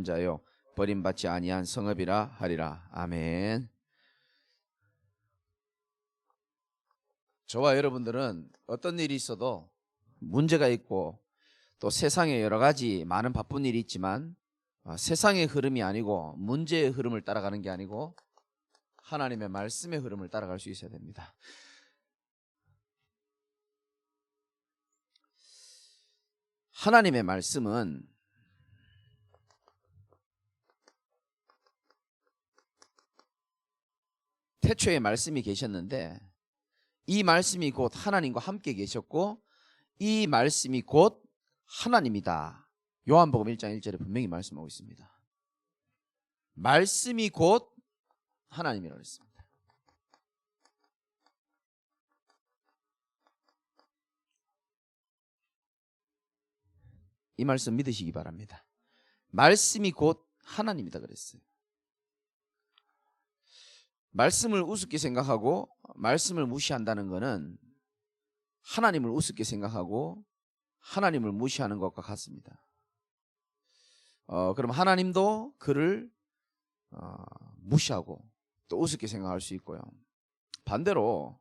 자요 버림받지 아니한 성읍이라 하리라. 아멘. 저와 여러분들은 어떤 일이 있어도 문제가 있고 또 세상에 여러 가지 많은 바쁜 일이 있지만 세상의 흐름이 아니고 문제의 흐름을 따라가는 게 아니고 하나님의 말씀의 흐름을 따라갈 수 있어야 됩니다. 하나님의 말씀은 태초에 말씀이 계셨는데 이 말씀이 곧 하나님과 함께 계셨고 이 말씀이 곧 하나님이다. 요한복음 1장 1절에 분명히 말씀하고 있습니다. 말씀이 곧 하나님이라고 했습니다. 이 말씀 믿으시기 바랍니다. 말씀이 곧 하나님이다 그랬어요. 말씀을 우습게 생각하고 말씀을 무시한다는 것은 하나님을 우습게 생각하고 하나님을 무시하는 것과 같습니다. 그럼 하나님도 그를 무시하고 또 우습게 생각할 수 있고요. 반대로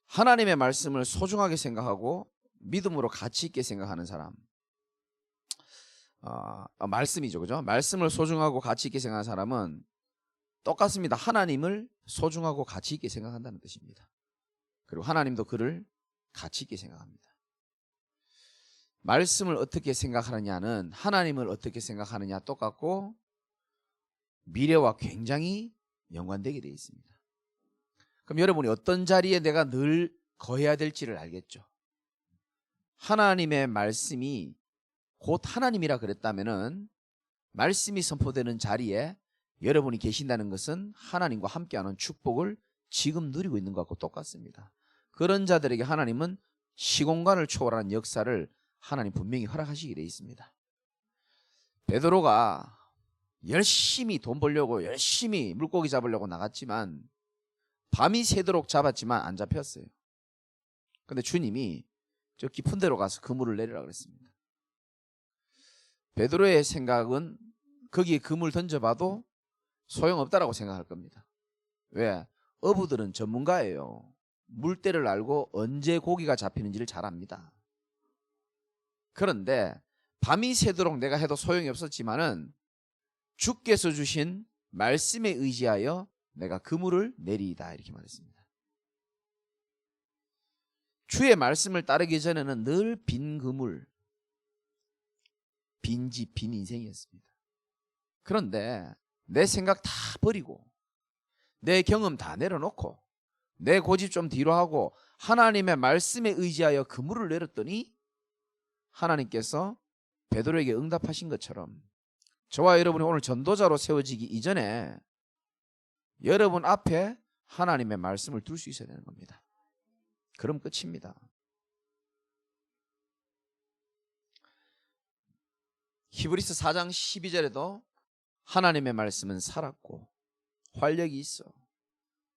하나님의 말씀을 소중하게 생각하고 믿음으로 가치 있게 생각하는 사람, 말씀이죠, 그죠? 말씀을 소중하고 가치 있게 생각하는 사람은 똑같습니다. 하나님을 소중하고 가치 있게 생각한다는 뜻입니다. 그리고 하나님도 그를 가치 있게 생각합니다. 말씀을 어떻게 생각하느냐는 하나님을 어떻게 생각하느냐 똑같고 미래와 굉장히 연관되게 되어 있습니다. 그럼 여러분이 어떤 자리에 내가 늘 거해야 될지를 알겠죠. 하나님의 말씀이 곧 하나님이라 그랬다면은 말씀이 선포되는 자리에 여러분이 계신다는 것은 하나님과 함께하는 축복을 지금 누리고 있는 것과 똑같습니다. 그런 자들에게 하나님은 시공간을 초월하는 역사를 하나님 분명히 허락하시게 되어 있습니다. 베드로가 열심히 돈 벌려고 열심히 물고기 잡으려고 나갔지만 밤이 새도록 잡았지만 안 잡혔어요. 그런데 주님이 저 깊은 데로 가서 그물을 내리라 그랬습니다. 베드로의 생각은 거기에 그물 던져봐도 소용없다라고 생각할 겁니다. 왜? 어부들은 전문가예요. 물때를 알고 언제 고기가 잡히는지를 잘 압니다. 그런데 밤이 새도록 내가 해도 소용이 없었지만은 주께서 주신 말씀에 의지하여 내가 그물을 내리이다 이렇게 말했습니다. 주의 말씀을 따르기 전에는 늘 빈 그물, 빈 집, 빈 인생이었습니다. 그런데 내 생각 다 버리고 내 경험 다 내려놓고 내 고집 좀 뒤로 하고 하나님의 말씀에 의지하여 그물을 내렸더니 하나님께서 베드로에게 응답하신 것처럼 저와 여러분이 오늘 전도자로 세워지기 이전에 여러분 앞에 하나님의 말씀을 둘 수 있어야 되는 겁니다. 그럼 끝입니다. 히브리서 4장 12절에도 하나님의 말씀은 살았고 활력이 있어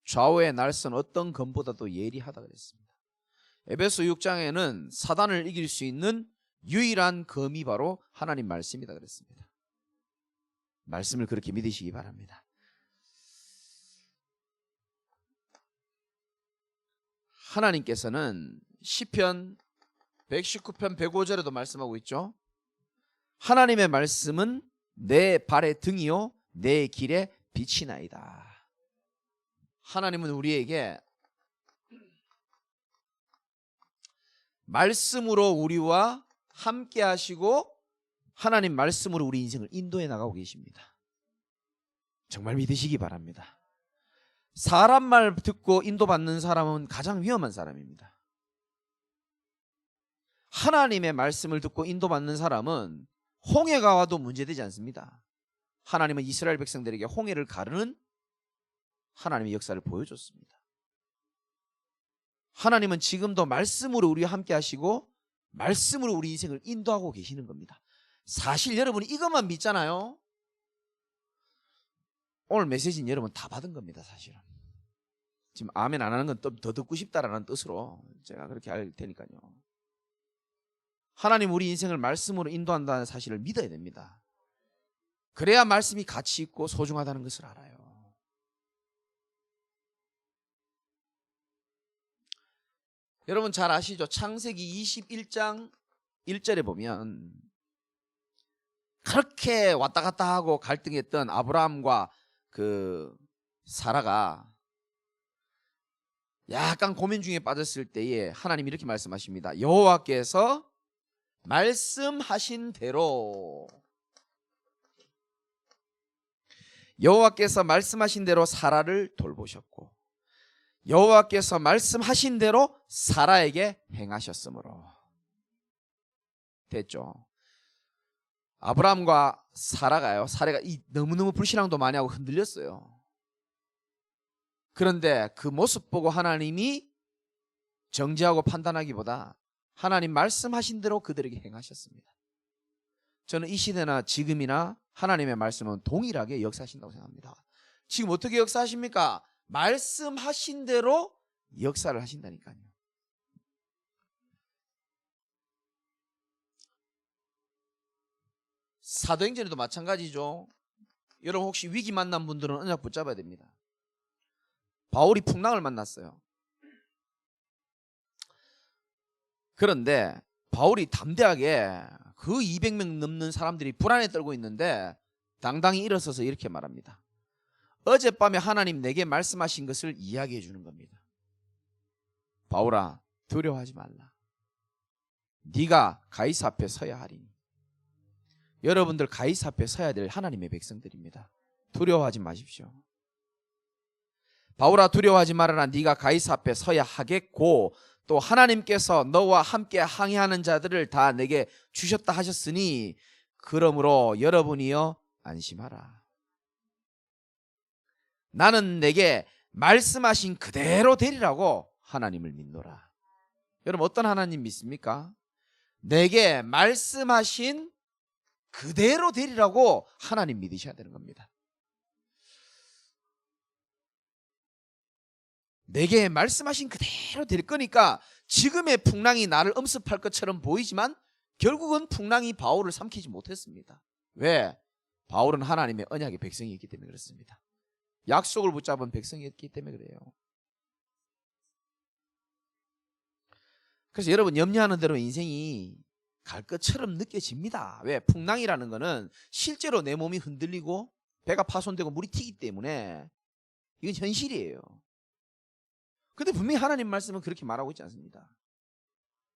좌우의 날선 어떤 검보다도 예리하다 그랬습니다. 에베소 6장에는 사단을 이길 수 있는 유일한 검이 바로 하나님 말씀이다 그랬습니다. 말씀을 그렇게 믿으시기 바랍니다. 하나님께서는 시편 119편 105절에도 말씀하고 있죠. 하나님의 말씀은 내 발의 등이요 내 길의 빛이나이다. 하나님은 우리에게 말씀으로 우리와 함께 하시고 하나님 말씀으로 우리 인생을 인도해 나가고 계십니다. 정말 믿으시기 바랍니다. 사람 말 듣고 인도받는 사람은 가장 위험한 사람입니다. 하나님의 말씀을 듣고 인도받는 사람은 홍해가 와도 문제되지 않습니다. 하나님은 이스라엘 백성들에게 홍해를 가르는 하나님의 역사를 보여줬습니다. 하나님은 지금도 말씀으로 우리와 함께 하시고 말씀으로 우리 인생을 인도하고 계시는 겁니다. 사실 여러분이 이것만 믿잖아요. 오늘 메시지는 여러분 다 받은 겁니다. 사실은 지금 아멘 안 하는 건 더 듣고 싶다라는 뜻으로 제가 그렇게 할 테니까요. 하나님 우리 인생을 말씀으로 인도한다는 사실을 믿어야 됩니다. 그래야 말씀이 가치 있고 소중하다는 것을 알아요. 여러분 잘 아시죠? 창세기 21장 1절에 보면 그렇게 왔다 갔다 하고 갈등했던 아브라함과 그 사라가 약간 고민 중에 빠졌을 때에 하나님이 이렇게 말씀하십니다. 여호와께서 말씀하신 대로 사라를 돌보셨고 여호와께서 말씀하신 대로 사라에게 행하셨으므로. 됐죠? 아브라함과 사라가 너무너무 불신앙도 많이 하고 흔들렸어요. 그런데 그 모습 보고 하나님이 정죄하고 판단하기보다 하나님 말씀하신 대로 그들에게 행하셨습니다. 저는 이 시대나 지금이나 하나님의 말씀은 동일하게 역사하신다고 생각합니다. 지금 어떻게 역사하십니까? 말씀하신 대로 역사를 하신다니까요. 사도행전에도 마찬가지죠. 여러분 혹시 위기 만난 분들은 언약 붙잡아야 됩니다. 바울이 풍랑을 만났어요. 그런데 바울이 담대하게 그 200명 넘는 사람들이 불안에 떨고 있는데 당당히 일어서서 이렇게 말합니다. 어젯밤에 하나님 내게 말씀하신 것을 이야기해 주는 겁니다. 바울아, 두려워하지 말라. 네가 가이사 앞에 서야 하리니. 여러분들 가이사 앞에 서야 될 하나님의 백성들입니다. 두려워하지 마십시오. 바울아, 두려워하지 말아라. 네가 가이사 앞에 서야 하겠고 또 하나님께서 너와 함께 항해하는 자들을 다 내게 주셨다 하셨으니 그러므로 여러분이여 안심하라. 나는 내게 말씀하신 그대로 되리라고 하나님을 믿노라. 여러분 어떤 하나님 믿습니까? 내게 말씀하신 그대로 되리라고 하나님 믿으셔야 되는 겁니다. 내게 말씀하신 그대로 될 거니까 지금의 풍랑이 나를 엄습할 것처럼 보이지만 결국은 풍랑이 바울을 삼키지 못했습니다. 왜? 바울은 하나님의 언약의 백성이었기 때문에 그렇습니다. 약속을 붙잡은 백성이었기 때문에 그래요. 그래서 여러분 염려하는 대로 인생이 갈 것처럼 느껴집니다. 왜? 풍랑이라는 거는 실제로 내 몸이 흔들리고 배가 파손되고 물이 튀기 때문에 이건 현실이에요. 근데 분명히 하나님 말씀은 그렇게 말하고 있지 않습니다.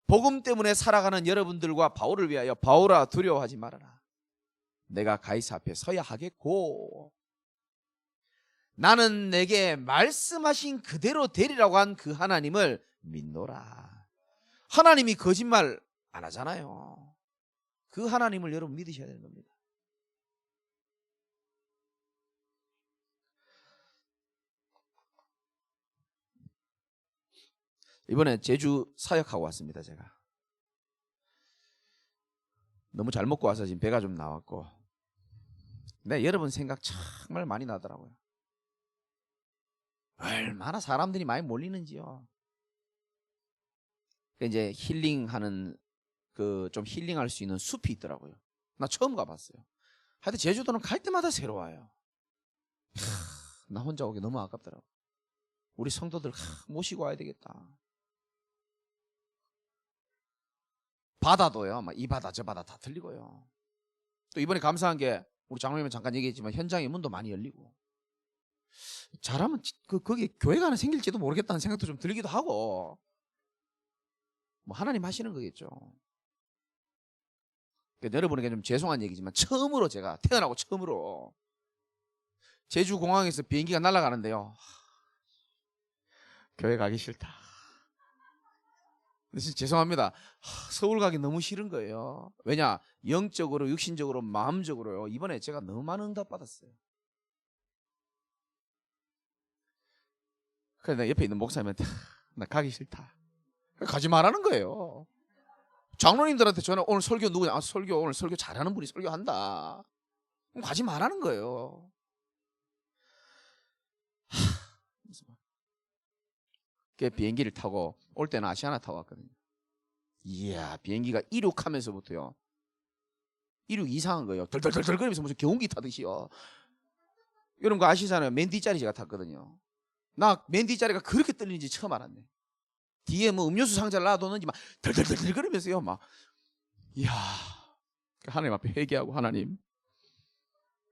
복음 때문에 살아가는 여러분들과 바울을 위하여 바울아 두려워하지 말아라. 내가 가이사 앞에 서야 하겠고 나는 내게 말씀하신 그대로 되리라고 한 그 하나님을 믿노라. 하나님이 거짓말 안 하잖아요. 그 하나님을 여러분 믿으셔야 되는 겁니다. 이번에 제주 사역하고 왔습니다. 제가 너무 잘 먹고 와서 지금 배가 좀 나왔고 네, 여러분 생각 정말 많이 나더라고요. 얼마나 사람들이 많이 몰리는지요. 이제 힐링하는 좀 힐링할 수 있는 숲이 있더라고요. 나 처음 가봤어요. 하여튼 제주도는 갈 때마다 새로워요. 나 혼자 오기 너무 아깝더라고. 우리 성도들 모시고 와야 되겠다. 바다도요. 막 이 바다 저 바다 다 틀리고요. 또 이번에 감사한 게 우리 장로님은 잠깐 얘기했지만 현장에 문도 많이 열리고 잘하면 거기 교회가 하나 생길지도 모르겠다는 생각도 좀 들기도 하고 뭐 하나님 하시는 거겠죠. 그러니까 여러분에게 좀 죄송한 얘기지만 처음으로 제가 태어나고 처음으로 제주공항에서 비행기가 날아가는데요. 교회 가기 싫다. 진짜 죄송합니다. 서울 가기 너무 싫은 거예요. 왜냐? 영적으로 육신적으로 마음적으로요. 이번에 제가 너무 많은 응답 받았어요. 그래서 옆에 있는 목사님한테 나 가기 싫다. 가지 말라는 거예요. 장로님들한테 전화 오늘 설교 누구냐? 설교 오늘 설교 잘하는 분이 설교한다. 그럼 가지 말라는 거예요. 그 비행기를 타고 올 때는 아시아나 타고 왔거든요. 이야 비행기가 이륙하면서부터요. 이륙 이상한 거예요. 덜덜덜덜 거리면서 무슨 경운기 타듯이요. 여러분 거 아시잖아요. 맨 뒷자리 제가 탔거든요. 나 맨 뒷자리가 그렇게 떨리는지 처음 알았네. 뒤에 뭐 음료수 상자를 놔뒀는지 막 덜덜덜덜 거리면서요. 막 이야, 하나님 앞에 회개하고 하나님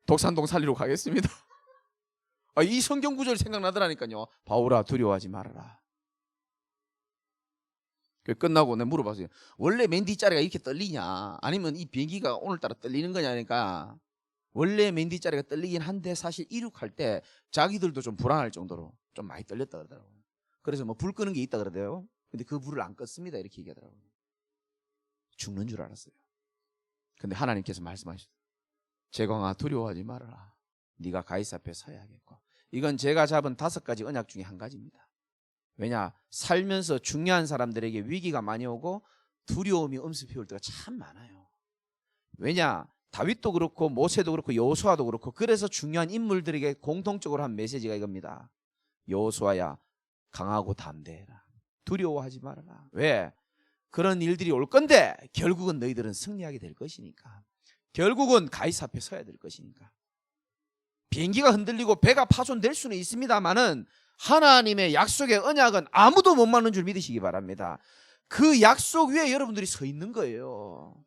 독산동 살리러 가겠습니다. 이 성경 구절 생각나더라니까요. 바울아 두려워하지 말아라. 끝나고 내가 물어봤어요. 원래 맨 뒷자리가 이렇게 떨리냐, 아니면 이 비행기가 오늘따라 떨리는 거냐니까, 원래 맨 뒷자리가 떨리긴 한데 사실 이륙할 때 자기들도 좀 불안할 정도로 좀 많이 떨렸다 그러더라고요. 그래서 뭐 불 끄는 게 있다 그러대요. 근데 그 불을 안 껐습니다 이렇게 얘기하더라고요. 죽는 줄 알았어요. 근데 하나님께서 말씀하셨어요. 제광아 두려워하지 말아라. 네가 가이사 앞에 서야겠고. 이건 제가 잡은 5가지 언약 중에 한 가지입니다. 왜냐, 살면서 중요한 사람들에게 위기가 많이 오고 두려움이 엄습해 올 때가 참 많아요. 왜냐, 다윗도 그렇고 모세도 그렇고 여호수아도 그렇고, 그래서 중요한 인물들에게 공통적으로 한 메시지가 이겁니다. 여호수아야 강하고 담대해라. 두려워하지 말아라. 왜? 그런 일들이 올 건데 결국은 너희들은 승리하게 될 것이니까. 결국은 가이사 앞에 서야 될 것이니까. 비행기가 흔들리고 배가 파손될 수는 있습니다만은 하나님의 약속의 언약은 아무도 못 막는 줄 믿으시기 바랍니다. 그 약속 위에 여러분들이 서 있는 거예요.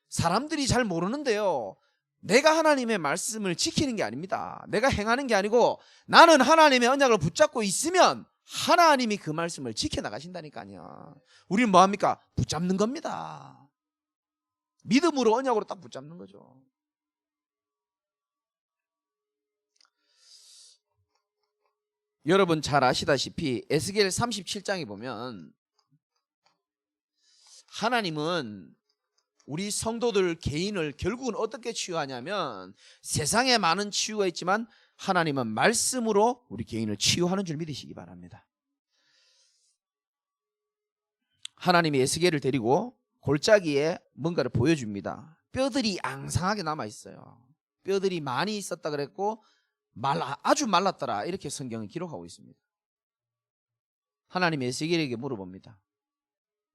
사람들이 잘 모르는데요, 내가 하나님의 말씀을 지키는 게 아닙니다. 내가 행하는 게 아니고 나는 하나님의 언약을 붙잡고 있으면 하나님이 그 말씀을 지켜나가신다니까요. 우리는 뭐합니까? 붙잡는 겁니다. 믿음으로 언약으로 딱 붙잡는 거죠. 여러분 잘 아시다시피 에스겔 37장에 보면 하나님은 우리 성도들 개인을 결국은 어떻게 치유하냐면, 세상에 많은 치유가 있지만 하나님은 말씀으로 우리 개인을 치유하는 줄 믿으시기 바랍니다. 하나님이 에스겔을 데리고 골짜기에 뭔가를 보여줍니다. 뼈들이 앙상하게 남아있어요. 뼈들이 많이 있었다 그랬고 아주 말랐더라, 이렇게 성경은 기록하고 있습니다. 하나님이 에스겔에게 물어봅니다.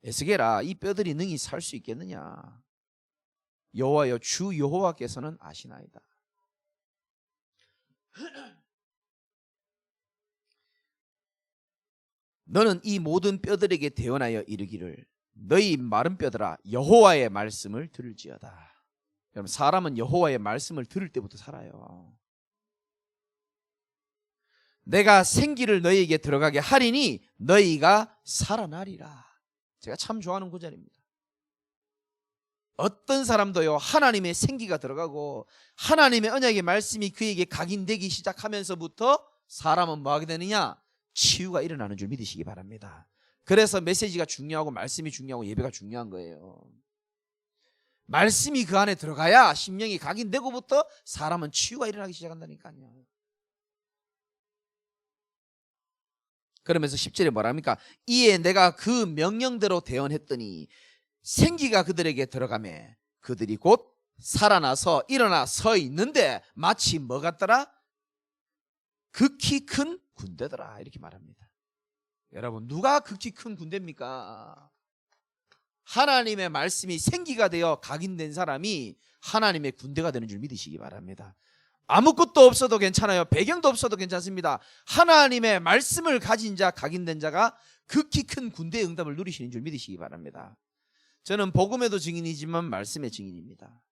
에스겔아, 이 뼈들이 능히 살 수 있겠느냐? 여호와여, 주 여호와께서는 아시나이다. 너는 이 모든 뼈들에게 대언하여 이르기를, 너희 마른 뼈들아 여호와의 말씀을 들을지어다. 여러분, 사람은 여호와의 말씀을 들을 때부터 살아요. 내가 생기를 너희에게 들어가게 하리니 너희가 살아나리라. 제가 참 좋아하는 구절입니다. 어떤 사람도요, 하나님의 생기가 들어가고 하나님의 언약의 말씀이 그에게 각인되기 시작하면서부터 사람은 뭐하게 되느냐? 치유가 일어나는 줄 믿으시기 바랍니다. 그래서 메시지가 중요하고 말씀이 중요하고 예배가 중요한 거예요. 말씀이 그 안에 들어가야 심령이 각인되고부터 사람은 치유가 일어나기 시작한다니까요. 그러면서 10절에 뭐랍니까? 이에 내가 그 명령대로 대언했더니 생기가 그들에게 들어가매 그들이 곧 살아나서 일어나 서 있는데 마치 뭐 같더라? 극히 큰 군대더라, 이렇게 말합니다. 여러분, 누가 극히 큰 군대입니까? 하나님의 말씀이 생기가 되어 각인된 사람이 하나님의 군대가 되는 줄 믿으시기 바랍니다. 아무것도 없어도 괜찮아요. 배경도 없어도 괜찮습니다. 하나님의 말씀을 가진 자, 각인된 자가 극히 큰 군대의 응답을 누리시는 줄 믿으시기 바랍니다. 저는 복음에도 증인이지만 말씀의 증인입니다.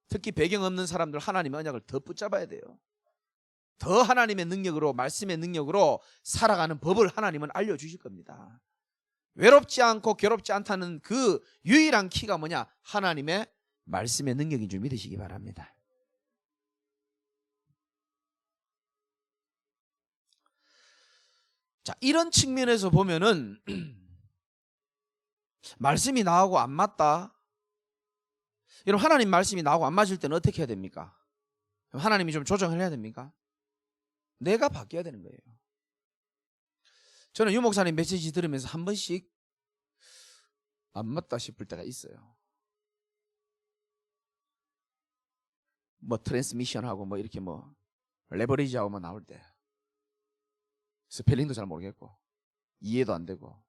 특히 배경 없는 사람들 하나님의 언약을 더 붙잡아야 돼요. 더 하나님의 능력으로, 말씀의 능력으로 살아가는 법을 하나님은 알려주실 겁니다. 외롭지 않고 괴롭지 않다는 그 유일한 키가 뭐냐? 하나님의 말씀의 능력인 줄 믿으시기 바랍니다. 자, 이런 측면에서 보면은 말씀이 나하고 안 맞다. 여러분, 하나님 말씀이 나하고 안 맞을 때는 어떻게 해야 됩니까? 하나님이 좀 조정을 해야 됩니까? 내가 바뀌어야 되는 거예요. 저는 유 목사님 메시지 들으면서 한 번씩 안 맞다 싶을 때가 있어요. 뭐 트랜스미션하고 뭐 이렇게 뭐 레버리지하고 뭐 나올 때 스펠링도 잘 모르겠고 이해도 안 되고,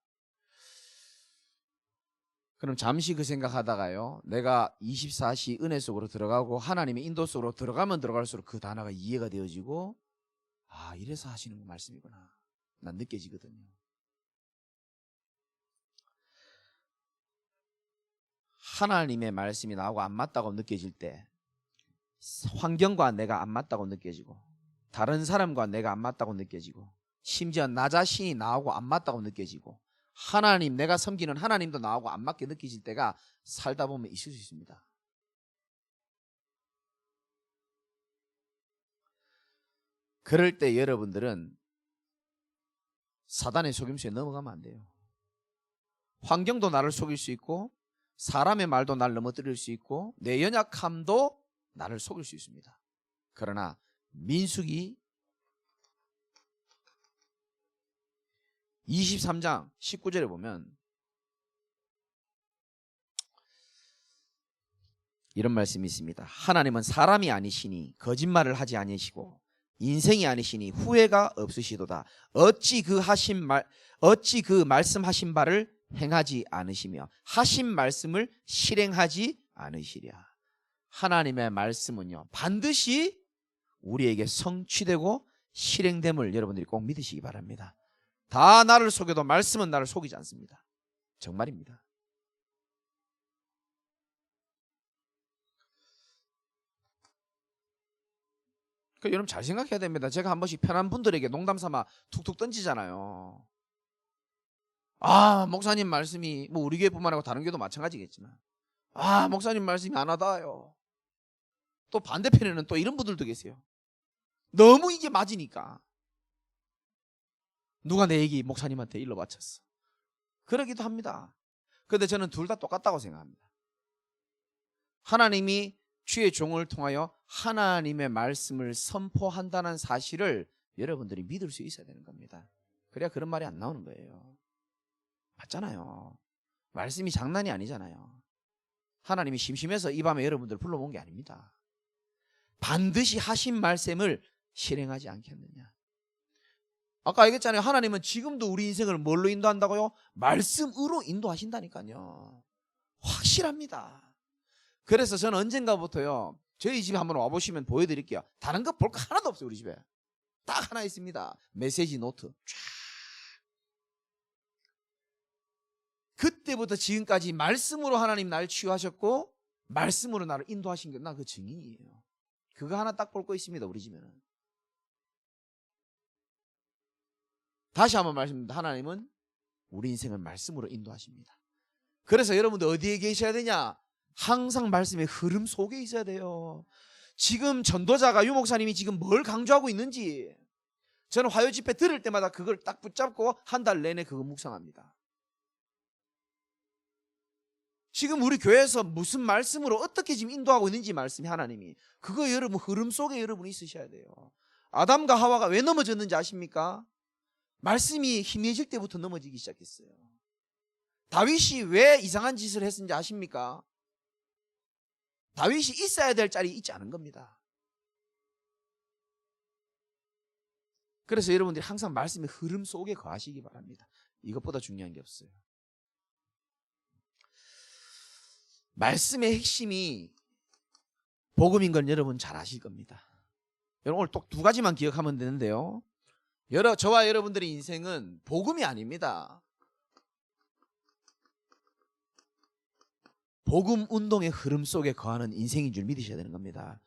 그럼 잠시 그 생각하다가요, 내가 24시 은혜 속으로 들어가고 하나님의 인도 속으로 들어가면 들어갈수록 그 단어가 이해가 되어지고, 아, 이래서 하시는 말씀이구나, 난 느껴지거든요. 하나님의 말씀이 나하고 안 맞다고 느껴질 때, 환경과 내가 안 맞다고 느껴지고, 다른 사람과 내가 안 맞다고 느껴지고, 심지어 나 자신이 나하고 안 맞다고 느껴지고, 하나님, 내가 섬기는 하나님도 나하고 안 맞게 느껴질 때가 살다 보면 있을 수 있습니다. 그럴 때 여러분들은 사단의 속임수에 넘어가면 안 돼요. 환경도 나를 속일 수 있고, 사람의 말도 나를 넘어뜨릴 수 있고, 내 연약함도 나를 속일 수 있습니다. 그러나 민수기 23장 19절에 보면 이런 말씀이 있습니다. 하나님은 사람이 아니시니 거짓말을 하지 아니시고 인생이 아니시니 후회가 없으시도다. 어찌 그 말씀하신 바를 행하지 않으시며 하신 말씀을 실행하지 않으시랴. 하나님의 말씀은요, 반드시 우리에게 성취되고 실행됨을 여러분들이 꼭 믿으시기 바랍니다. 다 나를 속여도 말씀은 나를 속이지 않습니다. 정말입니다. 그러니까 여러분 잘 생각해야 됩니다. 제가 한 번씩 편한 분들에게 농담 삼아 툭툭 던지잖아요. 아, 목사님 말씀이, 뭐 우리 교회뿐만 아니고 다른 교회도 마찬가지겠지만, 아, 목사님 말씀이 안 와닿아요. 또 반대편에는 또 이런 분들도 계세요. 너무 이게 맞으니까 누가 내 얘기 목사님한테 일러 바쳤어. 그러기도 합니다. 그런데 저는 둘 다 똑같다고 생각합니다. 하나님이 주의 종을 통하여 하나님의 말씀을 선포한다는 사실을 여러분들이 믿을 수 있어야 되는 겁니다. 그래야 그런 말이 안 나오는 거예요. 맞잖아요. 말씀이 장난이 아니잖아요. 하나님이 심심해서 이 밤에 여러분들 불러본 게 아닙니다. 반드시 하신 말씀을 실행하지 않겠느냐. 아까 얘기했잖아요. 하나님은 지금도 우리 인생을 뭘로 인도한다고요? 말씀으로 인도하신다니까요. 확실합니다. 그래서 저는 언젠가부터요, 저희 집에 한번 와보시면 보여드릴게요. 다른 거 볼 거 하나도 없어요. 우리 집에 딱 하나 있습니다. 메시지 노트. 쫙. 그때부터 지금까지 말씀으로 하나님 나를 치유하셨고 말씀으로 나를 인도하신 게 나 그 증인이에요. 그거 하나 딱 볼 거 있습니다. 우리 집에는. 다시 한번 말씀드립니다. 하나님은 우리 인생을 말씀으로 인도하십니다. 그래서 여러분들 어디에 계셔야 되냐? 항상 말씀의 흐름 속에 있어야 돼요. 지금 전도자가, 유 목사님이 지금 뭘 강조하고 있는지 저는 화요 집회 들을 때마다 그걸 딱 붙잡고 한 달 내내 그거 묵상합니다. 지금 우리 교회에서 무슨 말씀으로 어떻게 지금 인도하고 있는지, 말씀이 하나님이, 그거 여러분 흐름 속에 여러분이 있으셔야 돼요. 아담과 하와가 왜 넘어졌는지 아십니까? 말씀이 희미해질 때부터 넘어지기 시작했어요. 다윗이 왜 이상한 짓을 했는지 아십니까? 다윗이 있어야 될 자리에 있지 않은 겁니다. 그래서 여러분들이 항상 말씀의 흐름 속에 거하시기 바랍니다. 이것보다 중요한 게 없어요. 말씀의 핵심이 복음인 건 여러분 잘 아실 겁니다. 여러분 오늘 또 두 가지만 기억하면 되는데요, 저와 여러분들의 인생은 복음이 아닙니다. 복음 운동의 흐름 속에 거하는 인생인 줄 믿으셔야 되는 겁니다.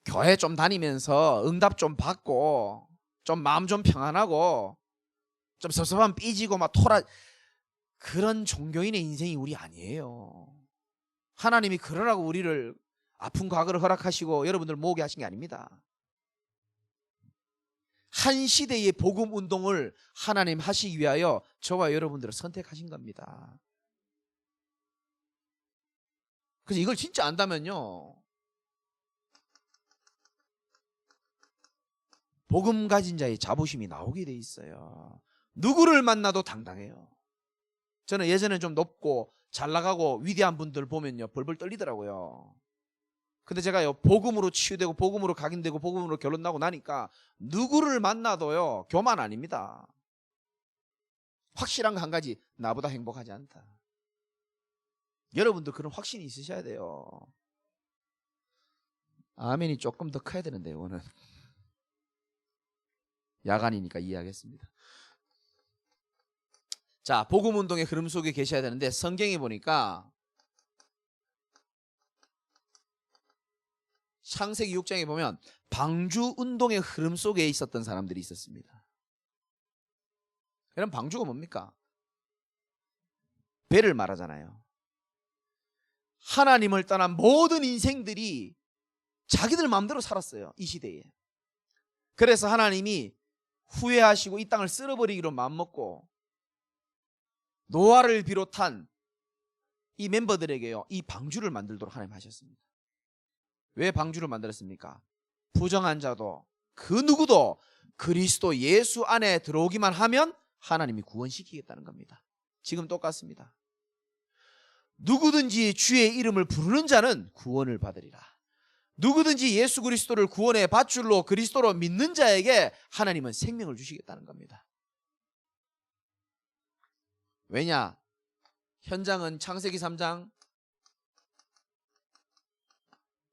교회 좀 다니면서 응답 좀 받고 좀 마음 좀 평안하고 좀 섭섭하면 삐지고 막 그런 종교인의 인생이 우리 아니에요. 하나님이 그러라고 우리를 아픈 과거를 허락하시고 여러분들 모으게 하신 게 아닙니다. 한 시대의 복음 운동을 하나님 하시기 위하여 저와 여러분들을 선택하신 겁니다. 그래서 이걸 진짜 안다면요, 복음 가진 자의 자부심이 나오게 돼 있어요. 누구를 만나도 당당해요. 저는 예전에 좀 높고 잘 나가고 위대한 분들 보면요 벌벌 떨리더라고요. 근데 제가요 복음으로 치유되고 복음으로 각인되고 복음으로 결론 나고 나니까 누구를 만나도요 교만 아닙니다. 확실한 거 한 가지, 나보다 행복하지 않다. 여러분도 그런 확신이 있으셔야 돼요. 아멘이 조금 더 커야 되는데 이거는 야간이니까 이해하겠습니다. 자, 복음운동의 흐름 속에 계셔야 되는데 성경에 보니까 창세기 6장에 보면 방주운동의 흐름 속에 있었던 사람들이 있었습니다. 그럼 방주가 뭡니까? 배를 말하잖아요. 하나님을 떠난 모든 인생들이 자기들 마음대로 살았어요. 이 시대에. 그래서 하나님이 후회하시고 이 땅을 쓸어버리기로 마음먹고 노아를 비롯한 이 멤버들에게요, 이 방주를 만들도록 하나님 하셨습니다. 왜 방주를 만들었습니까? 부정한 자도 그 누구도 그리스도 예수 안에 들어오기만 하면 하나님이 구원시키겠다는 겁니다. 지금 똑같습니다. 누구든지 주의 이름을 부르는 자는 구원을 받으리라. 누구든지 예수 그리스도를 구원의 밧줄로 그리스도로 믿는 자에게 하나님은 생명을 주시겠다는 겁니다. 왜냐? 현장은 창세기 3장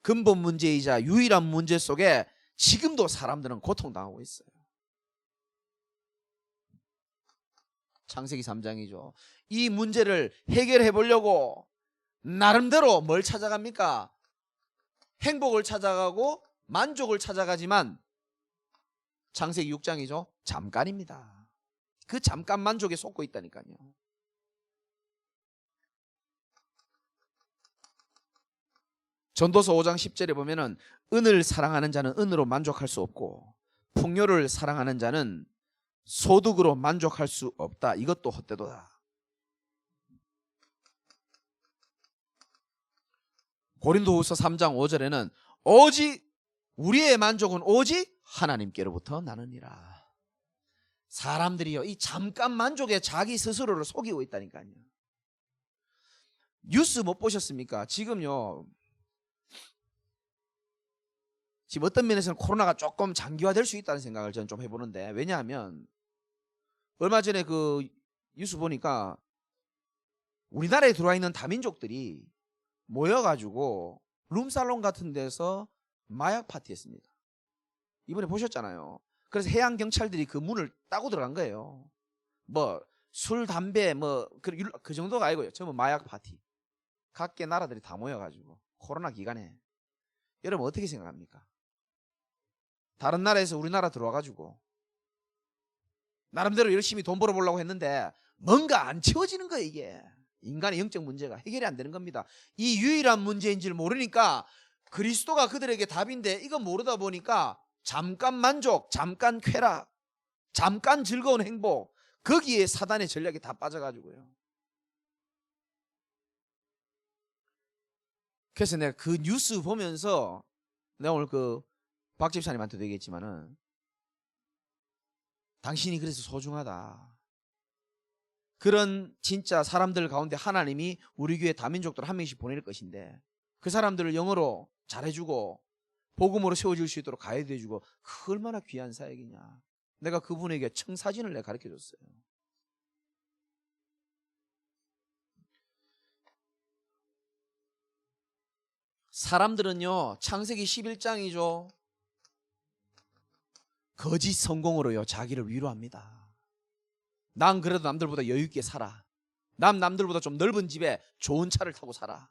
근본 문제이자 유일한 문제 속에 지금도 사람들은 고통당하고 있어요. 창세기 3장이죠. 이 문제를 해결해 보려고 나름대로 뭘 찾아갑니까? 행복을 찾아가고 만족을 찾아가지만 창세기 6장이죠. 잠깐입니다. 그 잠깐 만족에 속고 있다니까요. 전도서 5장 10절에 보면은 은을 사랑하는 자는 은으로 만족할 수 없고 풍요를 사랑하는 자는 소득으로 만족할 수 없다. 이것도 헛되도다. 고린도후서 3장 5절에는 오직 우리의 만족은 오직 하나님께로부터 나느니라. 사람들이요, 이 잠깐 만족에 자기 스스로를 속이고 있다니까요. 뉴스 못 보셨습니까? 지금요, 지금 어떤 면에서는 코로나가 조금 장기화될 수 있다는 생각을 저는 좀 해보는데, 왜냐하면 얼마 전에 그 뉴스 보니까 우리나라에 들어와 있는 다민족들이 모여가지고 룸살롱 같은 데서 마약 파티했습니다. 이번에 보셨잖아요. 그래서 해양 경찰들이 그 문을 따고 들어간 거예요. 뭐 술, 담배 그 정도가 아니고요. 전부 마약 파티. 각계 나라들이 다 모여가지고 코로나 기간에. 여러분 어떻게 생각합니까? 다른 나라에서 우리나라 들어와가지고 나름대로 열심히 돈 벌어보려고 했는데 뭔가 안 채워지는 거예요. 이게 인간의 영적 문제가 해결이 안 되는 겁니다. 이 유일한 문제인 줄 모르니까 그리스도가 그들에게 답인데 이거 모르다 보니까 잠깐 만족, 잠깐 쾌락, 잠깐 즐거운 행복, 거기에 사단의 전략이 다 빠져가지고요. 그래서 내가 그 뉴스 보면서 내가 오늘 그 박 집사님한테도 얘기했지만은 당신이 그래서 소중하다. 그런 진짜 사람들 가운데 하나님이 우리 교회 다민족들 한 명씩 보낼 것인데 그 사람들을 영어로 잘해주고 복음으로 세워줄 수 있도록 가이드 해주고 그 얼마나 귀한 사역이냐. 내가 그분에게 청사진을 내가 가르쳐줬어요. 사람들은요, 창세기 11장이죠. 거짓 성공으로요 자기를 위로합니다. 난 그래도 남들보다 여유 있게 살아. 난 남들보다 좀 넓은 집에 좋은 차를 타고 살아.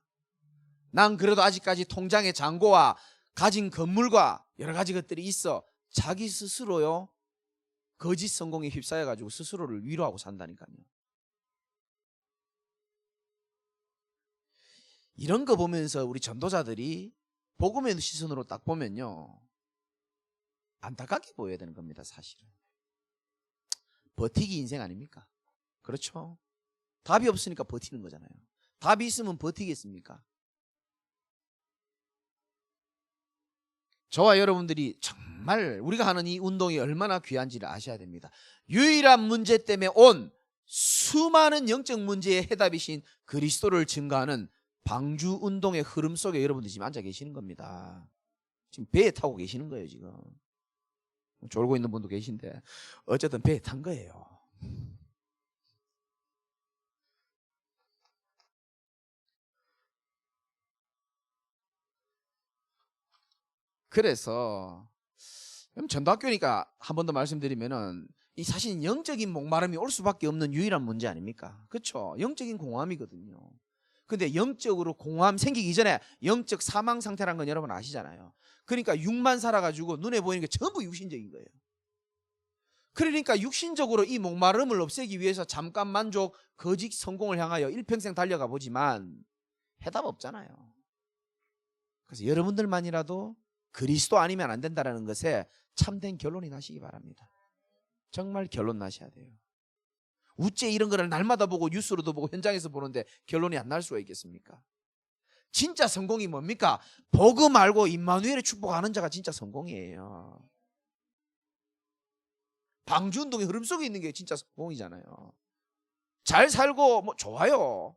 난 그래도 아직까지 통장에 잔고와 가진 건물과 여러 가지 것들이 있어. 자기 스스로요 거짓 성공에 휩싸여가지고 스스로를 위로하고 산다니까요. 이런 거 보면서 우리 전도자들이 복음의 시선으로 딱 보면요 안타깝게 보여야 되는 겁니다. 사실은 버티기 인생 아닙니까? 그렇죠? 답이 없으니까 버티는 거잖아요. 답이 있으면 버티겠습니까? 저와 여러분들이 정말 우리가 하는 이 운동이 얼마나 귀한지를 아셔야 됩니다. 유일한 문제 때문에 온 수많은 영적 문제의 해답이신 그리스도를 증거하는 방주 운동의 흐름 속에 여러분들이 지금 앉아 계시는 겁니다. 지금 배에 타고 계시는 거예요. 지금 졸고 있는 분도 계신데 어쨌든 배에 탄 거예요. 그래서 전도학교니까 한 번 더 말씀드리면은 이 사실 영적인 목마름이 올 수밖에 없는 유일한 문제 아닙니까? 그렇죠? 영적인 공허함이거든요. 근데 영적으로 공허함 생기기 전에 영적 사망 상태라는 건 여러분 아시잖아요. 그러니까 육만 살아가지고 눈에 보이는 게 전부 육신적인 거예요. 그러니까 육신적으로 이 목마름을 없애기 위해서 잠깐 만족, 거짓 성공을 향하여 일평생 달려가 보지만 해답 없잖아요. 그래서 여러분들만이라도 그리스도 아니면 안 된다는 것에 참된 결론이 나시기 바랍니다. 정말 결론 나셔야 돼요. 우째 이런 거를 날마다 보고 뉴스로도 보고 현장에서 보는데 결론이 안 날 수가 있겠습니까? 진짜 성공이 뭡니까? 복음 알고 임마누엘의 축복하는 자가 진짜 성공이에요. 방주운동의 흐름 속에 있는 게 진짜 성공이잖아요. 잘 살고 뭐 좋아요.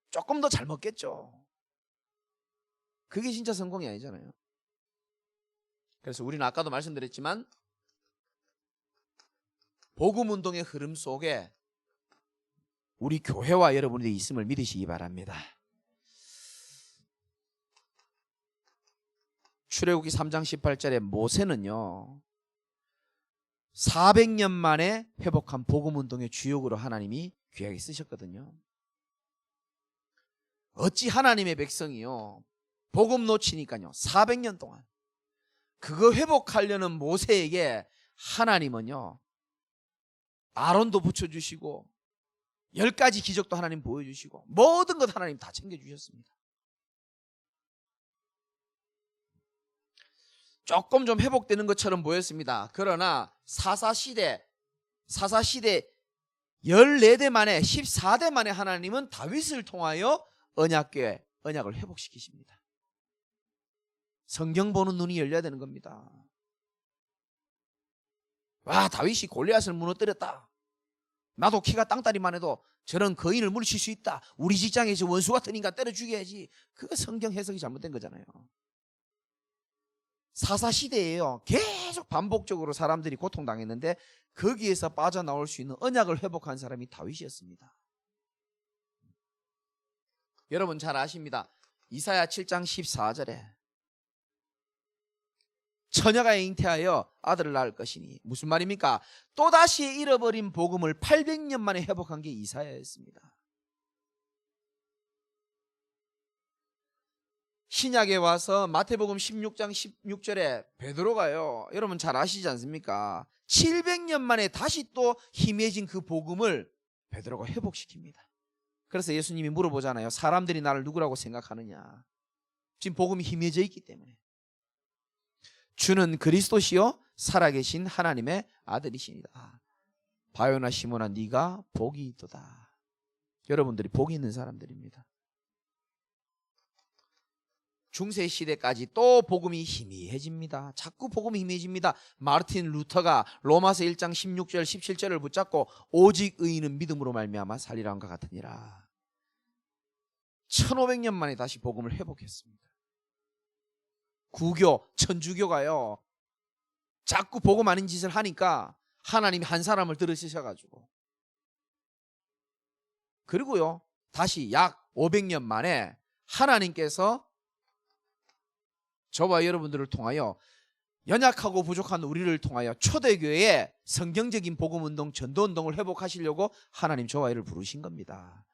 조금 더 잘 먹겠죠. 그게 진짜 성공이 아니잖아요. 그래서 우리는 아까도 말씀드렸지만 복음운동의 흐름 속에 우리 교회와 여러분들이 있음을 믿으시기 바랍니다. 출애굽기 3장 18절에 모세는요 400년 만에 회복한 복음운동의 주역으로 하나님이 귀하게 쓰셨거든요. 어찌 하나님의 백성이요 복음 놓치니까요 400년 동안 그거 회복하려는 모세에게 하나님은요 아론도 붙여주시고 10가지 기적도 하나님 보여주시고 모든 것 하나님 다 챙겨주셨습니다. 조금 좀 회복되는 것처럼 보였습니다. 그러나 사사시대 14대 만에 14대 만에 하나님은 다윗을 통하여 언약궤 언약을 회복시키십니다. 성경 보는 눈이 열려야 되는 겁니다. 와, 다윗이 골리앗을 무너뜨렸다. 나도 키가 땅다리만 해도 저런 거인을 물리칠 수 있다. 우리 직장에서 원수 같은 인간 때려 죽여야지. 그거 성경 해석이 잘못된 거잖아요. 사사시대에요 계속 반복적으로 사람들이 고통당했는데 거기에서 빠져나올 수 있는 언약을 회복한 사람이 다윗이었습니다. 여러분 잘 아십니다. 이사야 7장 14절에 처녀가 잉태하여 아들을 낳을 것이니 무슨 말입니까? 또다시 잃어버린 복음을 800년 만에 회복한 게 이사야였습니다. 신약에 와서 마태복음 16장 16절에 베드로가요 여러분 잘 아시지 않습니까? 700년 만에 다시 또 희미해진 그 복음을 베드로가 회복시킵니다. 그래서 예수님이 물어보잖아요. 사람들이 나를 누구라고 생각하느냐. 지금 복음이 희미해져 있기 때문에. 주는 그리스도시요 살아계신 하나님의 아들이시니라. 바요나 시몬아 네가 복이 있도다. 여러분들이 복이 있는 사람들입니다. 중세시대까지 또 복음이 희미해집니다. 자꾸 복음이 희미해집니다. 마르틴 루터가 로마서 1장 16절 17절을 붙잡고 오직 의인은 믿음으로 말미암아 살리라 함과 같으니라. 1500년 만에 다시 복음을 회복했습니다. 구교, 천주교가요 자꾸 복음 아닌 짓을 하니까 하나님이 한 사람을 들으시셔가지고 그리고요 다시 약 500년 만에 하나님께서 저와 여러분들을 통하여 연약하고 부족한 우리를 통하여 초대교회의 성경적인 복음운동, 전도운동을 회복하시려고 하나님 저와 여를 부르신 겁니다.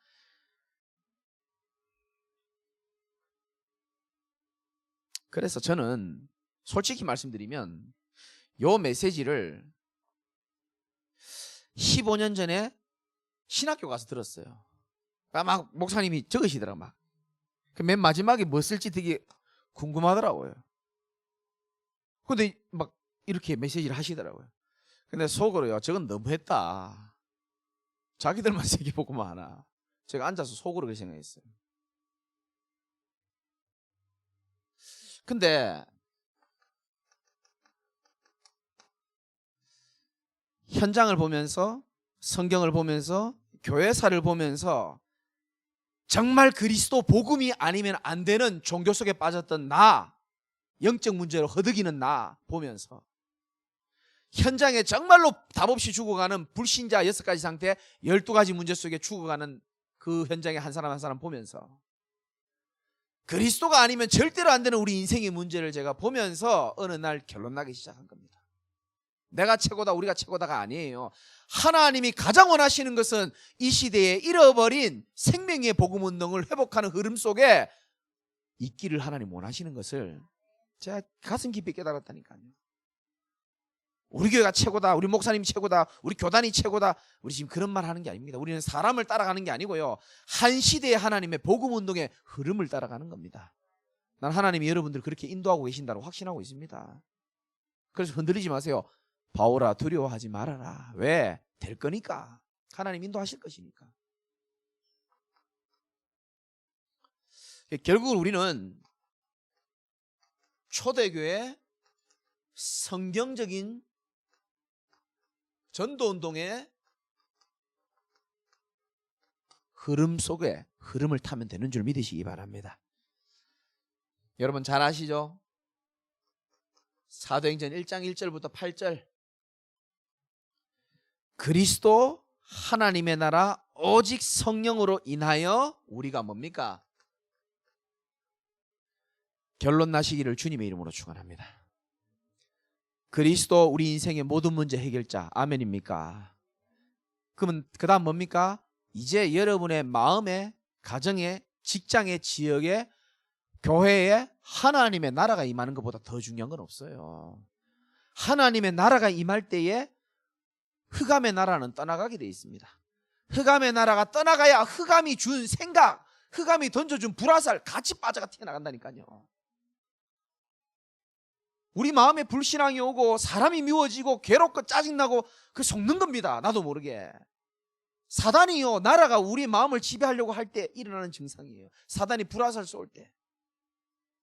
그래서 저는 솔직히 말씀드리면 요 메시지를 15년 전에 신학교 가서 들었어요. 막 목사님이 적으시더라 막. 맨 마지막에 뭐 쓸지 되게 궁금하더라고요. 근데 막 이렇게 메시지를 하시더라고요. 근데 속으로요 저건 너무했다. 자기들만 세계복음만 하나. 제가 앉아서 속으로 그렇게 생각했어요. 근데 현장을 보면서 성경을 보면서 교회사를 보면서 정말 그리스도 복음이 아니면 안 되는 종교 속에 빠졌던 나, 영적 문제로 허덕이는 나 보면서 현장에 정말로 답 없이 죽어가는 불신자 6가지 상태 12가지 문제 속에 죽어가는 그 현장에 한 사람 한 사람 보면서 그리스도가 아니면 절대로 안 되는 우리 인생의 문제를 제가 보면서 어느 날 결론 나기 시작한 겁니다. 내가 최고다, 우리가 최고다가 아니에요. 하나님이 가장 원하시는 것은 이 시대에 잃어버린 생명의 복음 운동을 회복하는 흐름 속에 있기를 하나님 원하시는 것을 제가 가슴 깊이 깨달았다니까요. 우리 교회가 최고다, 우리 목사님이 최고다, 우리 교단이 최고다, 우리 지금 그런 말 하는 게 아닙니다. 우리는 사람을 따라가는 게 아니고요, 한 시대의 하나님의 복음 운동의 흐름을 따라가는 겁니다. 난 하나님이 여러분들을 그렇게 인도하고 계신다고 확신하고 있습니다. 그래서 흔들리지 마세요. 바울아, 두려워하지 말아라. 왜? 될 거니까. 하나님 인도하실 것이니까. 결국은 우리는 초대교회 성경적인 전도운동의 흐름 속에 흐름을 타면 되는 줄 믿으시기 바랍니다. 여러분 잘 아시죠? 사도행전 1장 1절부터 8절, 그리스도 하나님의 나라 오직 성령으로 인하여 우리가 뭡니까? 결론 나시기를 주님의 이름으로 축원합니다. 그리스도 우리 인생의 모든 문제 해결자, 아멘입니까? 그러면 그 다음 뭡니까? 이제 여러분의 마음에, 가정에, 직장에, 지역에, 교회에 하나님의 나라가 임하는 것보다 더 중요한 건 없어요. 하나님의 나라가 임할 때에 흑암의 나라는 떠나가게 돼 있습니다. 흑암의 나라가 떠나가야 흑암이 준 생각, 흑암이 던져준 불화살 같이 빠져가 튀어나간다니까요. 우리 마음에 불신앙이 오고 사람이 미워지고 괴롭고 짜증나고 그 속는 겁니다. 나도 모르게. 사단이요, 나라가 우리 마음을 지배하려고 할 때 일어나는 증상이에요. 사단이 불화살 쏠 때.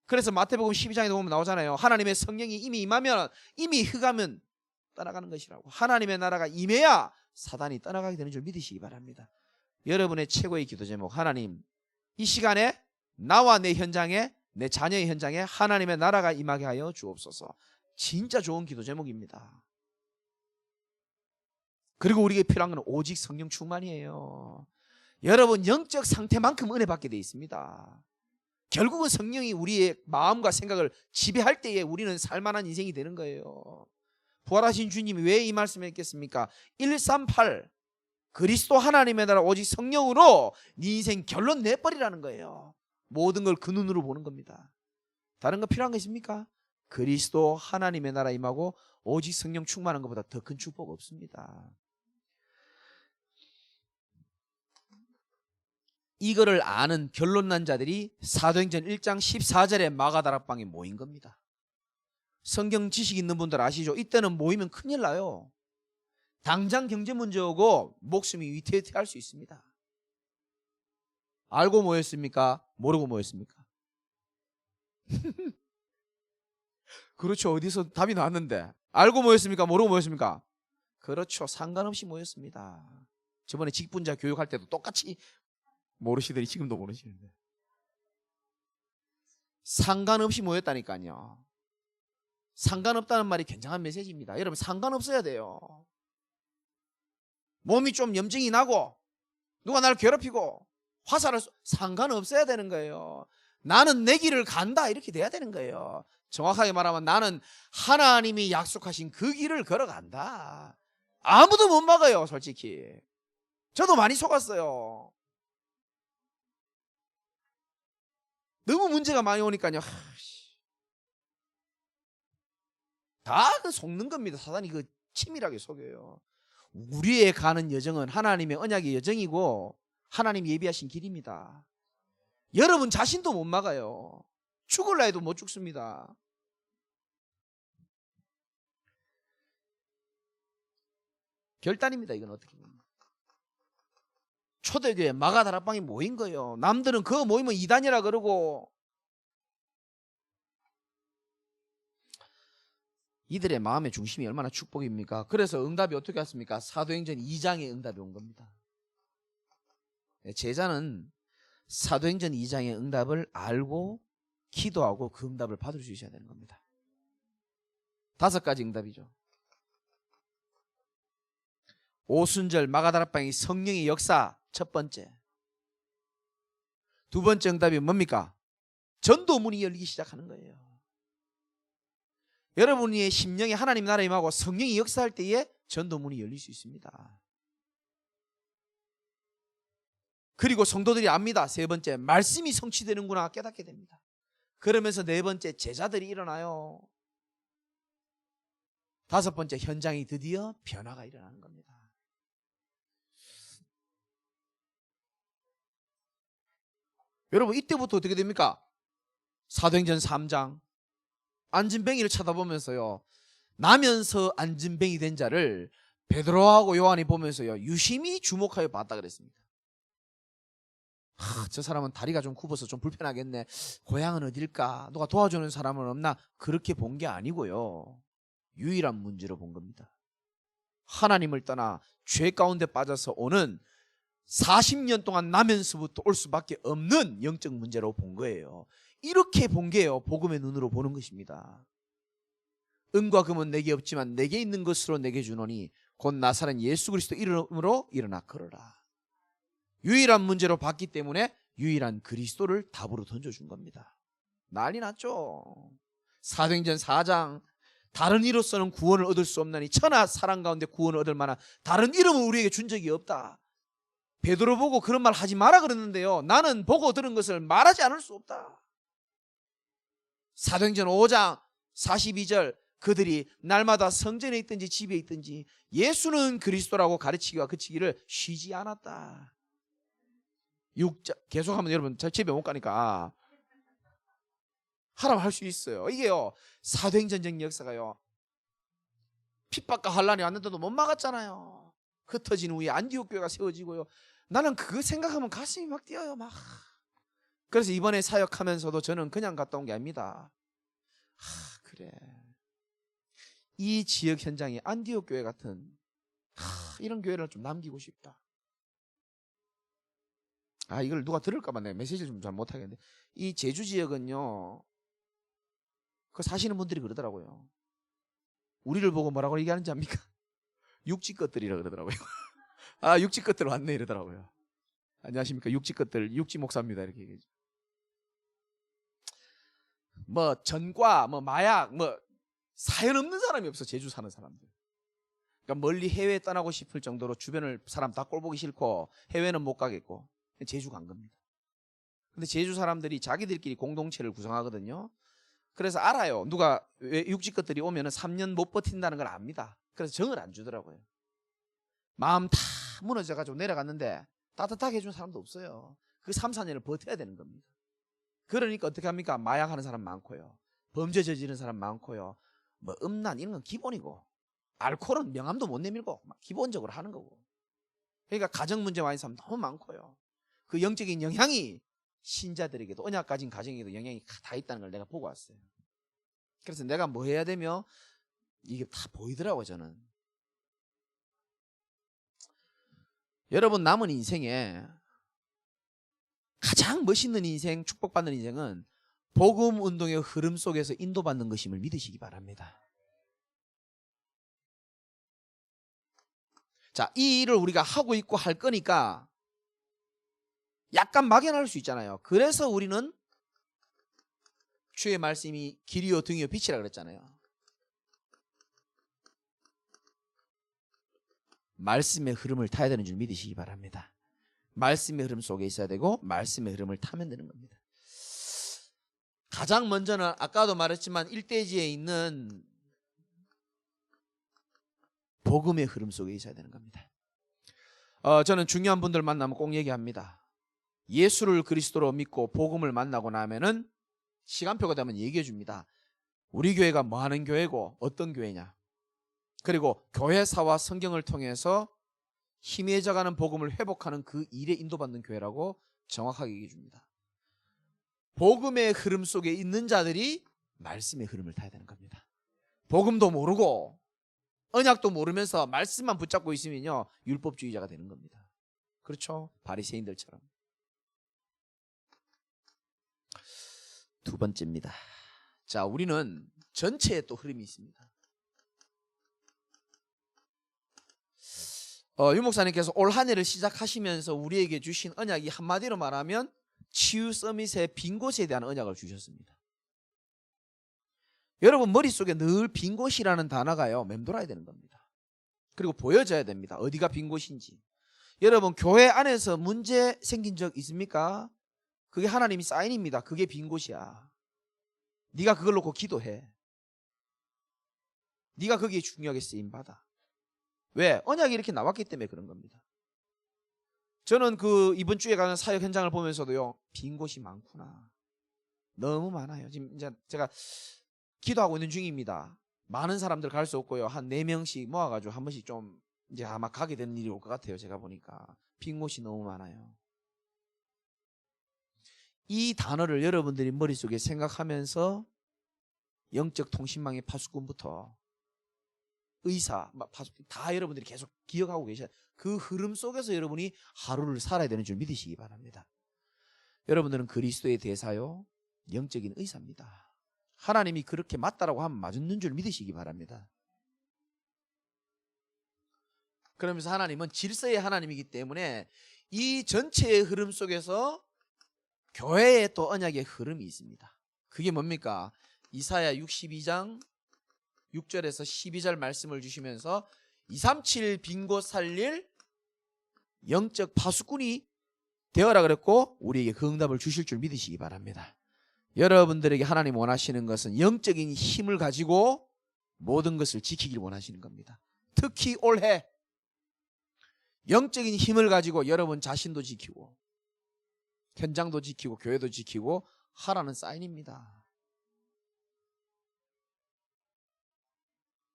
그래서 마태복음 12장에 보면 나오잖아요. 하나님의 성령이 이미 임하면 이미 흑암은 떠나가는 것이라고. 하나님의 나라가 임해야 사단이 떠나가게 되는 줄 믿으시기 바랍니다. 여러분의 최고의 기도 제목, 하나님 이 시간에 나와 내 현장에, 내 자녀의 현장에 하나님의 나라가 임하게 하여 주옵소서. 진짜 좋은 기도 제목입니다. 그리고 우리에게 필요한 건 오직 성령 충만이에요. 여러분 영적 상태만큼 은혜 받게 돼 있습니다. 결국은 성령이 우리의 마음과 생각을 지배할 때에 우리는 살만한 인생이 되는 거예요. 부활하신 주님이 왜 이 말씀을 했겠습니까? 138 그리스도 하나님의 나라 오직 성령으로 네 인생 결론 내버리라는 거예요. 모든 걸 그 눈으로 보는 겁니다. 다른 거 필요한 거 있습니까? 그리스도 하나님의 나라 임하고 오직 성령 충만한 것보다 더 큰 축복 없습니다. 이거를 아는 결론난 자들이 사도행전 1장 14절에 마가다락방에 모인 겁니다. 성경 지식 있는 분들 아시죠? 이때는 모이면 큰일 나요. 당장 경제 문제 오고 목숨이 위태위태할 수 있습니다. 알고 모였습니까? 모르고 모였습니까? 그렇죠. 어디서 답이 나왔는데. 알고 모였습니까? 모르고 모였습니까? 그렇죠. 상관없이 모였습니다. 저번에 직분자 교육할 때도 똑같이 모르시더니 지금도 모르시는데. 상관없이 모였다니까요. 상관없다는 말이 굉장한 메시지입니다. 여러분 상관없어야 돼요. 몸이 좀 염증이 나고 누가 나를 괴롭히고 화살을 상관없어야 되는 거예요. 나는 내 길을 간다 이렇게 돼야 되는 거예요. 정확하게 말하면 나는 하나님이 약속하신 그 길을 걸어간다. 아무도 못 막아요. 솔직히 저도 많이 속았어요. 너무 문제가 많이 오니까요. 다 그 속는 겁니다. 사단이 그 치밀하게 속여요. 우리의 가는 여정은 하나님의 언약의 여정이고 하나님 예비하신 길입니다. 여러분 자신도 못 막아요. 죽을라 해도 못 죽습니다. 결단입니다. 이건 어떻게 보면. 초대교회 마가다락방이 모인 거예요. 남들은 그 모이면 이단이라 그러고 이들의 마음의 중심이 얼마나 축복입니까? 그래서 응답이 어떻게 왔습니까? 사도행전 2장의 응답이 온 겁니다. 제자는 사도행전 2장의 응답을 알고 기도하고 그 응답을 받을 수 있어야 되는 겁니다. 5가지 응답이죠. 오순절 마가다락방의 성령의 역사 첫 번째. 두 번째 응답이 뭡니까? 전도문이 열리기 시작하는 거예요. 여러분의 심령에 하나님 나라 임하고 성령이 역사할 때에 전도문이 열릴 수 있습니다. 그리고 성도들이 압니다. 세 번째, 말씀이 성취되는구나 깨닫게 됩니다. 그러면서 네 번째, 제자들이 일어나요. 다섯 번째, 현장이 드디어 변화가 일어나는 겁니다. 여러분, 이때부터 어떻게 됩니까? 사도행전 3장 안진뱅이를 쳐다보면서요, 나면서 안진뱅이 된 자를 베드로하고 요한이 보면서요 유심히 주목하여 봤다 그랬습니다. 저 사람은 다리가 좀 굽어서 좀 불편하겠네. 고향은 어딜까? 누가 도와주는 사람은 없나? 그렇게 본 게 아니고요, 유일한 문제로 본 겁니다. 하나님을 떠나 죄 가운데 빠져서 오는 40년 동안 나면서부터 올 수밖에 없는 영적 문제로 본 거예요. 이렇게 본 게요, 복음의 눈으로 보는 것입니다. 은과 금은 내게 없지만 내게 있는 것으로 내게 주노니 곧 나사렛 예수 그리스도 이름으로 일어나 걸어라. 유일한 문제로 봤기 때문에 유일한 그리스도를 답으로 던져준 겁니다. 난리 났죠. 사도행전 4장 다른 이로서는 구원을 얻을 수 없나니 천하 사람 가운데 구원을 얻을 만한 다른 이름을 우리에게 준 적이 없다. 베드로 보고 그런 말 하지 마라 그랬는데요, 나는 보고 들은 것을 말하지 않을 수 없다. 사도행전 5장 42절 그들이 날마다 성전에 있든지 집에 있든지 예수는 그리스도라고 가르치기와 그치기를 쉬지 않았다. 6장 계속하면 여러분 잘 집에 못 가니까 하라면 할 수 있어요. 이게요, 사도행전적 역사가요, 핍박과 환란이 왔는데도 못 막았잖아요. 흩어진 후에 안디옥 교회가 세워지고요. 나는 그거 생각하면 가슴이 막 뛰어요, 막. 그래서 이번에 사역하면서도 저는 그냥 갔다 온 게 아닙니다. 그래, 이 지역 현장에 안디옥 교회 같은 이런 교회를 좀 남기고 싶다. 이걸 누가 들을까 봐 내가 메시지를 좀 잘 못하겠는데, 이 제주 지역은요, 그 사시는 분들이 그러더라고요. 우리를 보고 뭐라고 얘기하는지 압니까? 육지 것들이라 그러더라고요. 육지 것들 왔네 이러더라고요. 안녕하십니까, 육지 것들, 육지 목사입니다 이렇게 얘기하죠. 뭐 전과, 뭐 마약, 뭐 사연 없는 사람이 없어, 제주 사는 사람들. 그러니까 멀리 해외에 떠나고 싶을 정도로 주변을 사람 다 꼴보기 싫고 해외는 못 가겠고 제주 간 겁니다. 근데 제주 사람들이 자기들끼리 공동체를 구성하거든요. 그래서 알아요. 누가 육지 것들이 오면은 3년 못 버틴다는 걸 압니다. 그래서 정을 안 주더라고요. 마음 다 무너져가지고 내려갔는데 따뜻하게 해준 사람도 없어요. 그 3, 4년을 버텨야 되는 겁니다. 그러니까 어떻게 합니까? 마약하는 사람 많고요, 범죄 저지르는 사람 많고요, 뭐 음란 이런 건 기본이고, 알코올은 명함도 못 내밀고 막 기본적으로 하는 거고. 그러니까 가정 문제 많은 사람 너무 많고요. 그 영적인 영향이 신자들에게도, 언약 가진 가정에게도 영향이 다 있다는 걸 내가 보고 왔어요. 그래서 내가 뭐 해야 되며 이게 다 보이더라고요, 저는. 여러분, 남은 인생에 가장 멋있는 인생, 축복받는 인생은 복음 운동의 흐름 속에서 인도받는 것임을 믿으시기 바랍니다. 자, 이 일을 우리가 하고 있고 할 거니까 약간 막연할 수 있잖아요. 그래서 우리는 주의 말씀이 길이요 등이요 빛이라 그랬잖아요. 말씀의 흐름을 타야 되는 줄 믿으시기 바랍니다. 말씀의 흐름 속에 있어야 되고 말씀의 흐름을 타면 되는 겁니다. 가장 먼저는 아까도 말했지만 일대지에 있는 복음의 흐름 속에 있어야 되는 겁니다. 저는 중요한 분들 만나면 꼭 얘기합니다. 예수를 그리스도로 믿고 복음을 만나고 나면은 시간표가 되면 얘기해 줍니다. 우리 교회가 뭐 하는 교회고 어떤 교회냐, 그리고 교회사와 성경을 통해서 희미해져가는 복음을 회복하는 그 일에 인도받는 교회라고 정확하게 얘기해 줍니다. 복음의 흐름 속에 있는 자들이 말씀의 흐름을 타야 되는 겁니다. 복음도 모르고 언약도 모르면서 말씀만 붙잡고 있으면요, 율법주의자가 되는 겁니다. 그렇죠? 바리새인들처럼. 두 번째입니다. 자, 우리는 전체에 또 흐름이 있습니다. 유 목사님께서 올 한 해를 시작하시면서 우리에게 주신 언약이 한마디로 말하면 치유 서밋의 빈 곳에 대한 언약을 주셨습니다. 여러분 머릿속에 늘 빈 곳이라는 단어가요 맴돌아야 되는 겁니다. 그리고 보여져야 됩니다. 어디가 빈 곳인지. 여러분 교회 안에서 문제 생긴 적 있습니까? 그게 하나님이 사인입니다. 그게 빈 곳이야. 네가 그걸 놓고 기도해. 네가 거기에 중요하게 쓰임받아. 왜? 언약이 이렇게 나왔기 때문에 그런 겁니다. 저는 그 이번 주에 가는 사역 현장을 보면서도요 빈 곳이 많구나. 너무 많아요. 지금 이제 제가 기도하고 있는 중입니다. 많은 사람들 갈 수 없고요. 한 4명씩 모아가지고 한 번씩 좀 이제 아마 가게 되는 일이 올 것 같아요. 제가 보니까 빈 곳이 너무 많아요. 이 단어를 여러분들이 머릿속에 생각하면서 영적 통신망의 파수꾼부터 의사 다 여러분들이 계속 기억하고 계셔야 그 흐름 속에서 여러분이 하루를 살아야 되는 줄 믿으시기 바랍니다. 여러분들은 그리스도의 대사요 영적인 의사입니다. 하나님이 그렇게 맞다라고 하면 맞는 줄 믿으시기 바랍니다. 그러면서 하나님은 질서의 하나님이기 때문에 이 전체의 흐름 속에서 교회의 또 언약의 흐름이 있습니다. 그게 뭡니까? 이사야 62장 6절에서 12절 말씀을 주시면서 237 빈 곳 살릴 영적 파수꾼이 되어라 그랬고 우리에게 그 응답을 주실 줄 믿으시기 바랍니다. 여러분들에게 하나님 원하시는 것은 영적인 힘을 가지고 모든 것을 지키길 원하시는 겁니다. 특히 올해 영적인 힘을 가지고 여러분 자신도 지키고 현장도 지키고 교회도 지키고 하라는 사인입니다.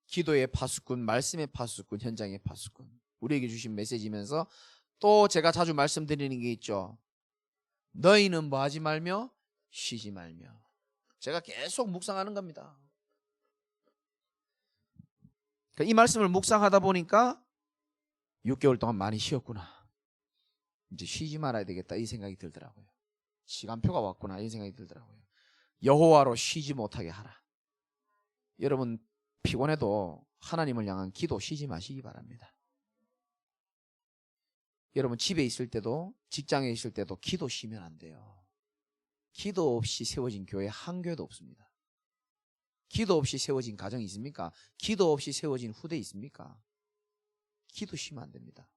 기도의 파수꾼, 말씀의 파수꾼, 현장의 파수꾼 우리에게 주신 메시지면서 또 제가 자주 말씀드리는 게 있죠. 너희는 뭐 하지 말며 쉬지 말며. 제가 계속 묵상하는 겁니다. 이 말씀을 묵상하다 보니까 6개월 동안 많이 쉬었구나. 이제 쉬지 말아야 되겠다 이 생각이 들더라고요. 시간표가 왔구나 이 생각이 들더라고요. 여호와로 쉬지 못하게 하라. 여러분 피곤해도 하나님을 향한 기도 쉬지 마시기 바랍니다. 여러분 집에 있을 때도 직장에 있을 때도 기도 쉬면 안 돼요. 기도 없이 세워진 교회 한 교회도 없습니다. 기도 없이 세워진 가정이 있습니까? 기도 없이 세워진 후대 있습니까? 기도 쉬면 안 됩니다.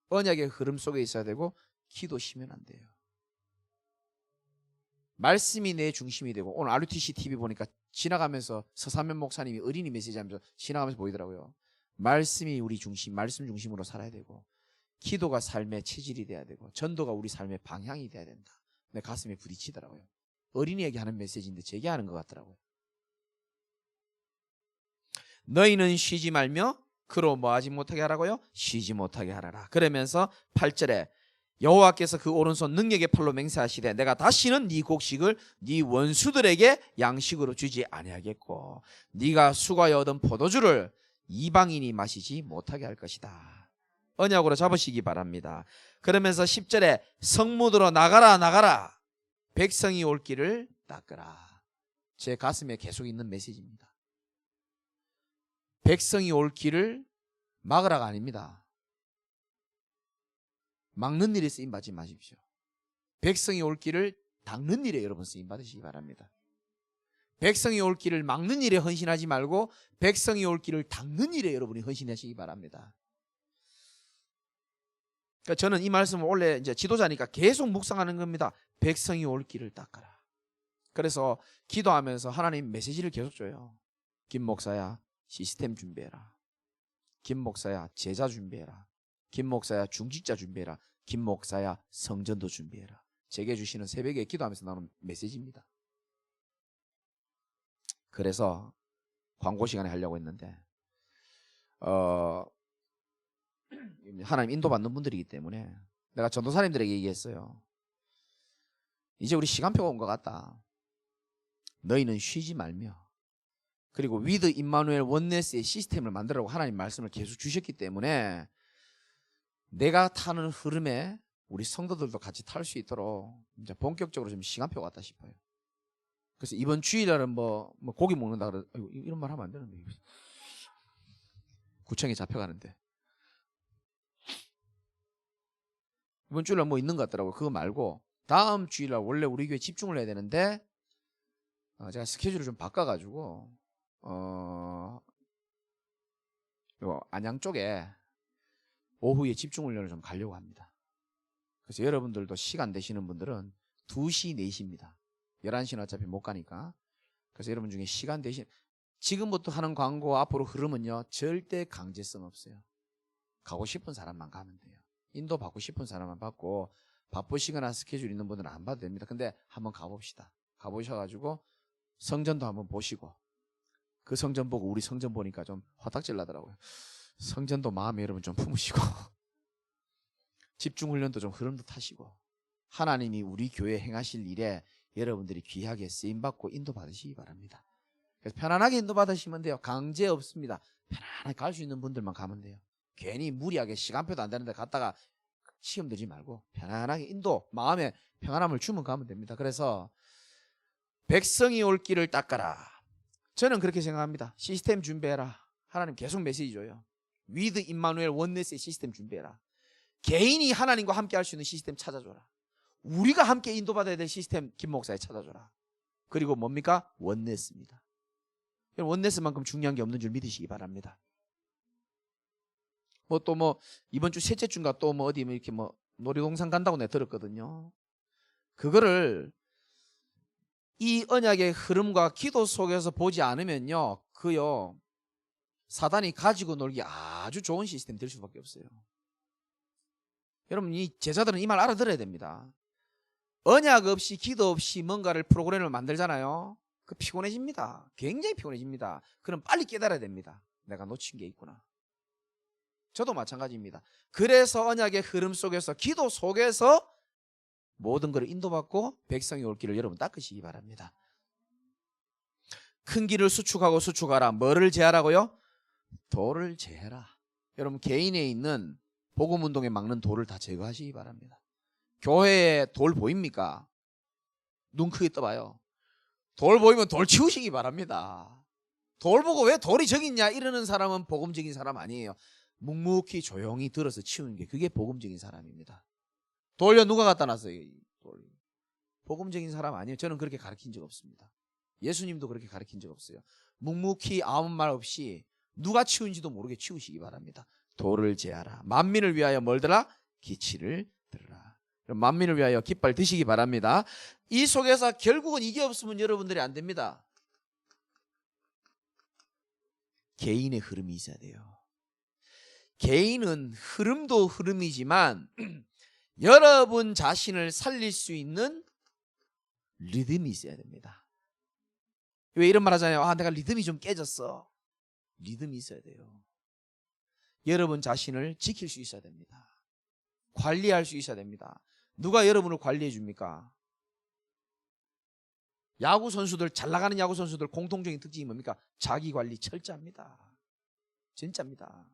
언약의 흐름 속에 있어야 되고 기도 쉬면 안 돼요. 말씀이 내 중심이 되고 오늘 RUTC TV 보니까 지나가면서 서사면 목사님이 어린이 메시지 하면서 지나가면서 보이더라고요. 말씀이 우리 중심, 말씀 중심으로 살아야 되고 기도가 삶의 체질이 돼야 되고 전도가 우리 삶의 방향이 돼야 된다. 내 가슴에 부딪히더라고요. 어린이에게 하는 메시지인데 제게 하는 것 같더라고요. 너희는 쉬지 말며 그로 뭐하지 못하게 하라고요? 쉬지 못하게 하라라. 그러면서 8절에 여호와께서 그 오른손 능력의 팔로 맹세하시되 내가 다시는 네 곡식을 네 원수들에게 양식으로 주지 아니하겠고 네가 수고하여 얻은 포도주를 이방인이 마시지 못하게 할 것이다. 언약으로 잡으시기 바랍니다. 그러면서 10절에 성문으로 나가라 나가라 백성이 올 길을 닦으라. 제 가슴에 계속 있는 메시지입니다. 백성이 올 길을 막으라가 아닙니다. 막는 일에 쓰임받지 마십시오. 백성이 올 길을 닦는 일에 여러분 쓰임받으시기 바랍니다. 백성이 올 길을 막는 일에 헌신하지 말고 백성이 올 길을 닦는 일에 여러분이 헌신하시기 바랍니다. 그러니까 저는 이 말씀을 원래 이제 지도자니까 계속 묵상하는 겁니다. 백성이 올 길을 닦아라. 그래서 기도하면서 하나님 메시지를 계속 줘요. 김 목사야 시스템 준비해라. 김 목사야 제자 준비해라. 김 목사야 중직자 준비해라. 김 목사야 성전도 준비해라. 제게 주시는 새벽에 기도하면서 나오는 메시지입니다. 그래서 광고 시간에 하려고 했는데 하나님 인도받는 분들이기 때문에 내가 전도사님들에게 얘기했어요. 이제 우리 시간표가 온 것 같다. 너희는 쉬지 말며 그리고 위드 임마누엘 원네스의 시스템을 만들라고 하나님 말씀을 계속 주셨기 때문에 내가 타는 흐름에 우리 성도들도 같이 탈 수 있도록 이제 본격적으로 좀 시간표가 왔다 싶어요. 그래서 이번 주일날은 뭐 고기 먹는다 그래. 이런 말 하면 안 되는데 구청에 잡혀가는데 이번 주일날 뭐 있는 것 같더라고요. 그거 말고 다음 주일날 원래 우리 교회 집중을 해야 되는데 제가 스케줄을 좀 바꿔가지고 요 안양 쪽에 오후에 집중훈련을 좀 가려고 합니다. 그래서 여러분들도 시간 되시는 분들은 2시, 4시입니다. 11시는 어차피 못 가니까. 그래서 여러분 중에 시간 되신 지금부터 하는 광고 앞으로 흐름은요 절대 강제성 없어요. 가고 싶은 사람만 가면 돼요. 인도 받고 싶은 사람만 받고 바쁘시거나 스케줄 있는 분들은 안 봐도 됩니다. 근데 한번 가봅시다. 가보셔가지고 성전도 한번 보시고 그 성전 보고 우리 성전 보니까 좀 화딱질 나더라고요. 성전도 마음에 여러분 좀 품으시고 집중훈련도 좀 흐름도 타시고 하나님이 우리 교회에 행하실 일에 여러분들이 귀하게 쓰임받고 인도받으시기 바랍니다. 그래서 편안하게 인도받으시면 돼요. 강제 없습니다. 편안하게 갈 수 있는 분들만 가면 돼요. 괜히 무리하게 시간표도 안 되는데 갔다가 시험 들지 말고 편안하게 인도 마음에 평안함을 주면 가면 됩니다. 그래서 백성이 올 길을 닦아라. 저는 그렇게 생각합니다. 시스템 준비해라. 하나님 계속 메시지 줘요. 위드 임마누엘 원네스의 시스템 준비해라. 개인이 하나님과 함께 할 수 있는 시스템 찾아줘라. 우리가 함께 인도받아야 될 시스템 김 목사에 찾아줘라. 그리고 뭡니까? 원네스입니다. 원네스만큼 중요한 게 없는 줄 믿으시기 바랍니다. 이번 주 셋째 주인가 또 어디 이렇게 놀이동산 간다고 내가 들었거든요. 그거를 이 언약의 흐름과 기도 속에서 보지 않으면요, 사단이 가지고 놀기 아주 좋은 시스템 될 수밖에 없어요. 여러분, 이 제자들은 이 말 알아들어야 됩니다. 언약 없이 기도 없이 뭔가를 프로그램을 만들잖아요. 그 피곤해집니다. 굉장히 피곤해집니다. 그럼 빨리 깨달아야 됩니다. 내가 놓친 게 있구나. 저도 마찬가지입니다. 그래서 언약의 흐름 속에서 기도 속에서 모든 것을 인도받고 백성이 올 길을 여러분 닦으시기 바랍니다. 큰 길을 수축하고 수축하라. 뭐를 제하라고요? 돌을 제해라. 여러분 개인에 있는 복음운동에 막는 돌을 다 제거하시기 바랍니다. 교회에 돌 보입니까? 눈 크게 떠봐요. 돌 보이면 돌 치우시기 바랍니다. 돌 보고 왜 돌이 저기 있냐 이러는 사람은 복음적인 사람 아니에요. 묵묵히 조용히 들어서 치우는 게 그게 복음적인 사람입니다. 돌려 누가 갖다 놨어요? 돌. 복음적인 사람 아니에요. 저는 그렇게 가르친 적 없습니다. 예수님도 그렇게 가르친 적 없어요. 묵묵히 아무 말 없이 누가 치운지도 모르게 치우시기 바랍니다. 돌을 제하라. 만민을 위하여 멀더라? 기치를 들으라. 만민을 위하여 깃발 드시기 바랍니다. 이 속에서 결국은 이게 없으면 여러분들이 안 됩니다. 개인의 흐름이 있어야 돼요. 개인은 흐름도 흐름이지만 여러분 자신을 살릴 수 있는 리듬이 있어야 됩니다. 왜 이런 말 하잖아요. 내가 리듬이 좀 깨졌어. 리듬이 있어야 돼요. 여러분 자신을 지킬 수 있어야 됩니다. 관리할 수 있어야 됩니다. 누가 여러분을 관리해 줍니까? 야구 선수들, 잘 나가는 야구 선수들 공통적인 특징이 뭡니까? 자기 관리 철저합니다. 진짜입니다.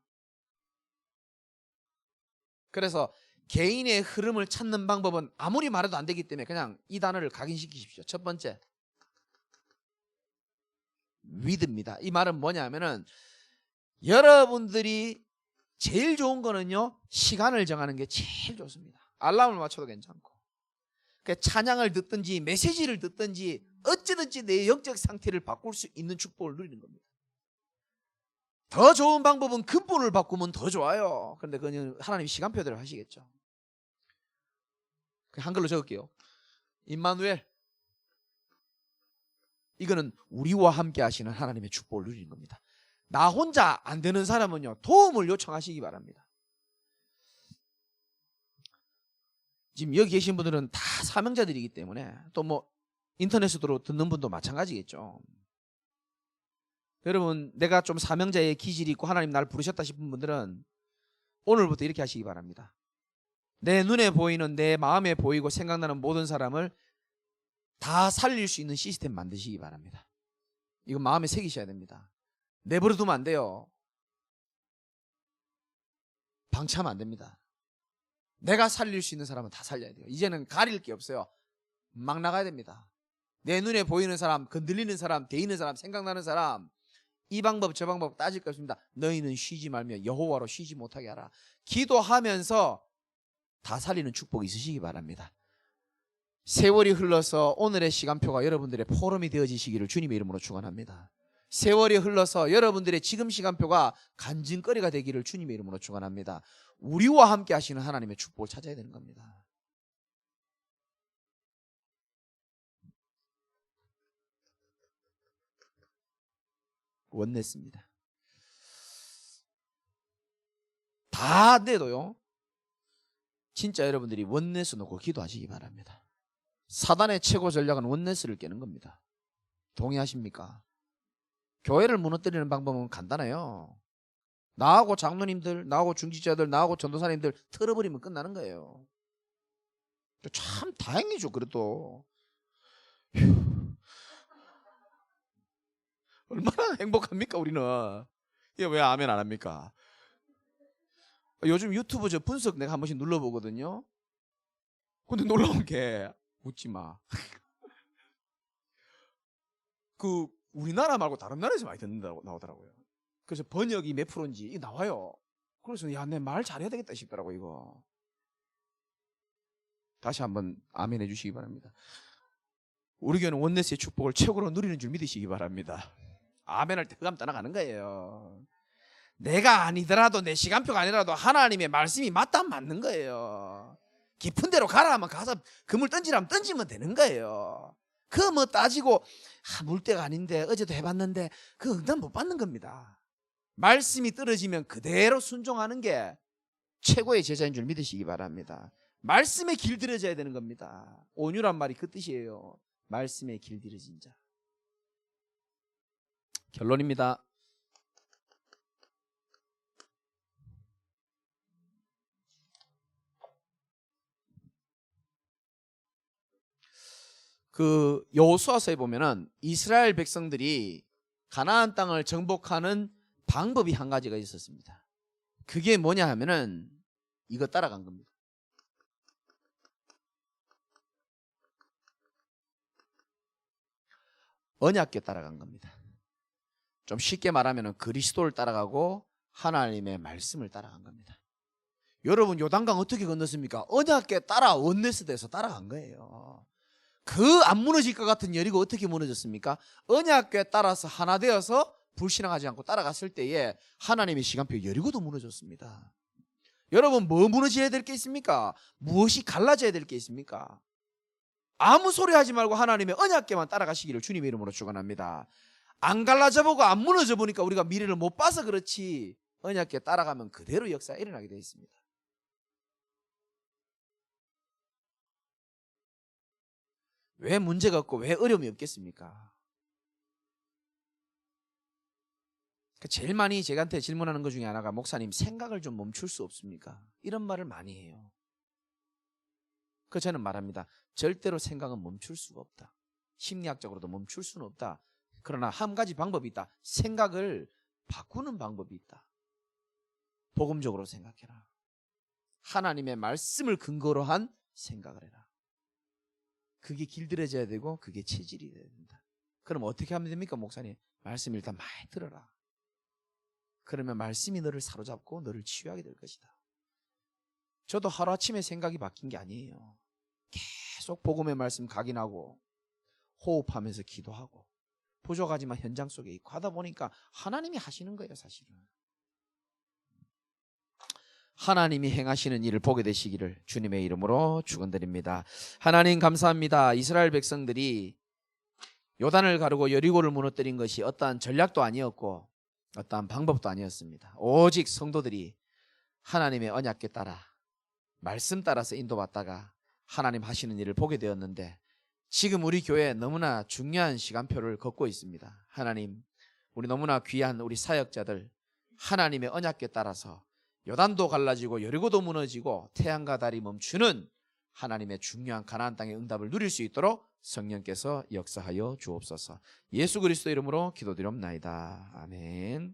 그래서 개인의 흐름을 찾는 방법은 아무리 말해도 안 되기 때문에 그냥 이 단어를 각인시키십시오. 첫 번째, 위드입니다. 이 말은 뭐냐면은 여러분들이 제일 좋은 거는요, 시간을 정하는 게 제일 좋습니다. 알람을 맞춰도 괜찮고, 그러니까 찬양을 듣든지 메시지를 듣든지 어찌든지 내 영적 상태를 바꿀 수 있는 축복을 누리는 겁니다. 더 좋은 방법은 근본을 바꾸면 더 좋아요. 그런데 그건 하나님 시간표대로 하시겠죠. 한글로 적을게요. 임마누엘. 이거는 우리와 함께 하시는 하나님의 축복을 누리는 겁니다. 나 혼자 안 되는 사람은요, 도움을 요청하시기 바랍니다. 지금 여기 계신 분들은 다 사명자들이기 때문에 또 인터넷으로 듣는 분도 마찬가지겠죠. 여러분, 내가 좀 사명자의 기질이 있고 하나님 날 부르셨다 싶은 분들은 오늘부터 이렇게 하시기 바랍니다. 내 눈에 보이는, 내 마음에 보이고 생각나는 모든 사람을 다 살릴 수 있는 시스템 만드시기 바랍니다. 이건 마음에 새기셔야 됩니다. 내버려 두면 안 돼요. 방치하면 안 됩니다. 내가 살릴 수 있는 사람은 다 살려야 돼요. 이제는 가릴 게 없어요. 막 나가야 됩니다. 내 눈에 보이는 사람, 건들리는 사람, 데이는 사람, 생각나는 사람, 이 방법 저 방법 따질 게 없습니다. 너희는 쉬지 말며 여호와로 쉬지 못하게 하라. 기도하면서 다 살리는 축복이 있으시기 바랍니다. 세월이 흘러서 오늘의 시간표가 여러분들의 포럼이 되어지시기를 주님의 이름으로 축원합니다. 세월이 흘러서 여러분들의 지금 시간표가 간증거리가 되기를 주님의 이름으로 축원합니다. 우리와 함께 하시는 하나님의 축복을 찾아야 되는 겁니다. 원냈습니다. 다 안 돼도요, 진짜 여러분들이 원내스 놓고 기도하시기 바랍니다. 사단의 최고 전략은 원내스를 깨는 겁니다. 동의하십니까? 교회를 무너뜨리는 방법은 간단해요. 나하고 장로님들, 나하고 중직자들, 나하고 전도사님들 틀어버리면 끝나는 거예요. 참 다행이죠. 그래도 얼마나 행복합니까 우리는. 이게 왜 아멘 안 합니까? 요즘 유튜브 저 분석 내가 한 번씩 눌러보거든요. 근데 놀라운 게, 웃지 마. 그 우리나라 말고 다른 나라에서 많이 듣는다고 나오더라고요. 그래서 번역이 몇 프로인지 이게 나와요. 그래서 야, 내 말 잘해야 되겠다 싶더라고. 이거 다시 한번 아멘 해주시기 바랍니다. 우리 교회는 원네스의 축복을 최고로 누리는 줄 믿으시기 바랍니다. 아멘을 떼감 떠나가는 거예요. 내가 아니더라도, 내 시간표가 아니라도 하나님의 말씀이 맞다면 맞는 거예요. 깊은 데로 가라 하면 가서 그물 던지라면 던지면 되는 거예요. 그 뭐 따지고 물때가 아닌데 어제도 해봤는데 그 응답 못 받는 겁니다. 말씀이 떨어지면 그대로 순종하는 게 최고의 제자인 줄 믿으시기 바랍니다. 말씀에 길들여져야 되는 겁니다. 온유란 말이 그 뜻이에요. 말씀에 길들여진 자. 결론입니다. 그 여호수아서에 보면은 이스라엘 백성들이 가나안 땅을 정복하는 방법이 한 가지가 있었습니다. 그게 뭐냐 하면은 이거 따라간 겁니다. 언약궤 따라간 겁니다. 좀 쉽게 말하면은 그리스도를 따라가고 하나님의 말씀을 따라간 겁니다. 여러분 요단강 어떻게 건넜습니까? 언약궤 따라 원네스에서 따라간 거예요. 그 안 무너질 것 같은 여리고 어떻게 무너졌습니까? 언약궤 따라서 하나 되어서 불신앙하지 않고 따라갔을 때에 하나님의 시간표 여리고도 무너졌습니다. 여러분 뭐 무너져야 될 게 있습니까? 무엇이 갈라져야 될 게 있습니까? 아무 소리 하지 말고 하나님의 언약궤만 따라가시기를 주님의 이름으로 축원합니다. 안 갈라져 보고 안 무너져 보니까 우리가 미래를 못 봐서 그렇지, 언약궤 따라가면 그대로 역사가 일어나게 되어 있습니다. 왜 문제가 없고 왜 어려움이 없겠습니까? 제일 많이 제가한테 질문하는 것 중에 하나가, 목사님 생각을 좀 멈출 수 없습니까? 이런 말을 많이 해요. 그 저는 말합니다. 절대로 생각은 멈출 수가 없다. 심리학적으로도 멈출 수는 없다. 그러나 한 가지 방법이 있다. 생각을 바꾸는 방법이 있다. 복음적으로 생각해라. 하나님의 말씀을 근거로 한 생각을 해라. 그게 길들여져야 되고 그게 체질이 돼야 된다. 그럼 어떻게 하면 됩니까, 목사님? 말씀 일단 많이 들어라. 그러면 말씀이 너를 사로잡고 너를 치유하게 될 것이다. 저도 하루아침에 생각이 바뀐 게 아니에요. 계속 복음의 말씀 각인하고 호흡하면서 기도하고 부족하지만 현장 속에 있고 하다 보니까 하나님이 하시는 거예요. 사실은 하나님이 행하시는 일을 보게 되시기를 주님의 이름으로 축원드립니다. 하나님 감사합니다. 이스라엘 백성들이 요단을 가르고 여리고를 무너뜨린 것이 어떠한 전략도 아니었고 어떠한 방법도 아니었습니다. 오직 성도들이 하나님의 언약궤 따라 말씀 따라서 인도받다가 하나님 하시는 일을 보게 되었는데, 지금 우리 교회에 너무나 중요한 시간표를 걷고 있습니다. 하나님, 우리 너무나 귀한 우리 사역자들 하나님의 언약궤 따라서 요단도 갈라지고 여리고도 무너지고 태양과 달이 멈추는 하나님의 중요한 가나안 땅의 응답을 누릴 수 있도록 성령께서 역사하여 주옵소서. 예수 그리스도 이름으로 기도드리옵나이다. 아멘.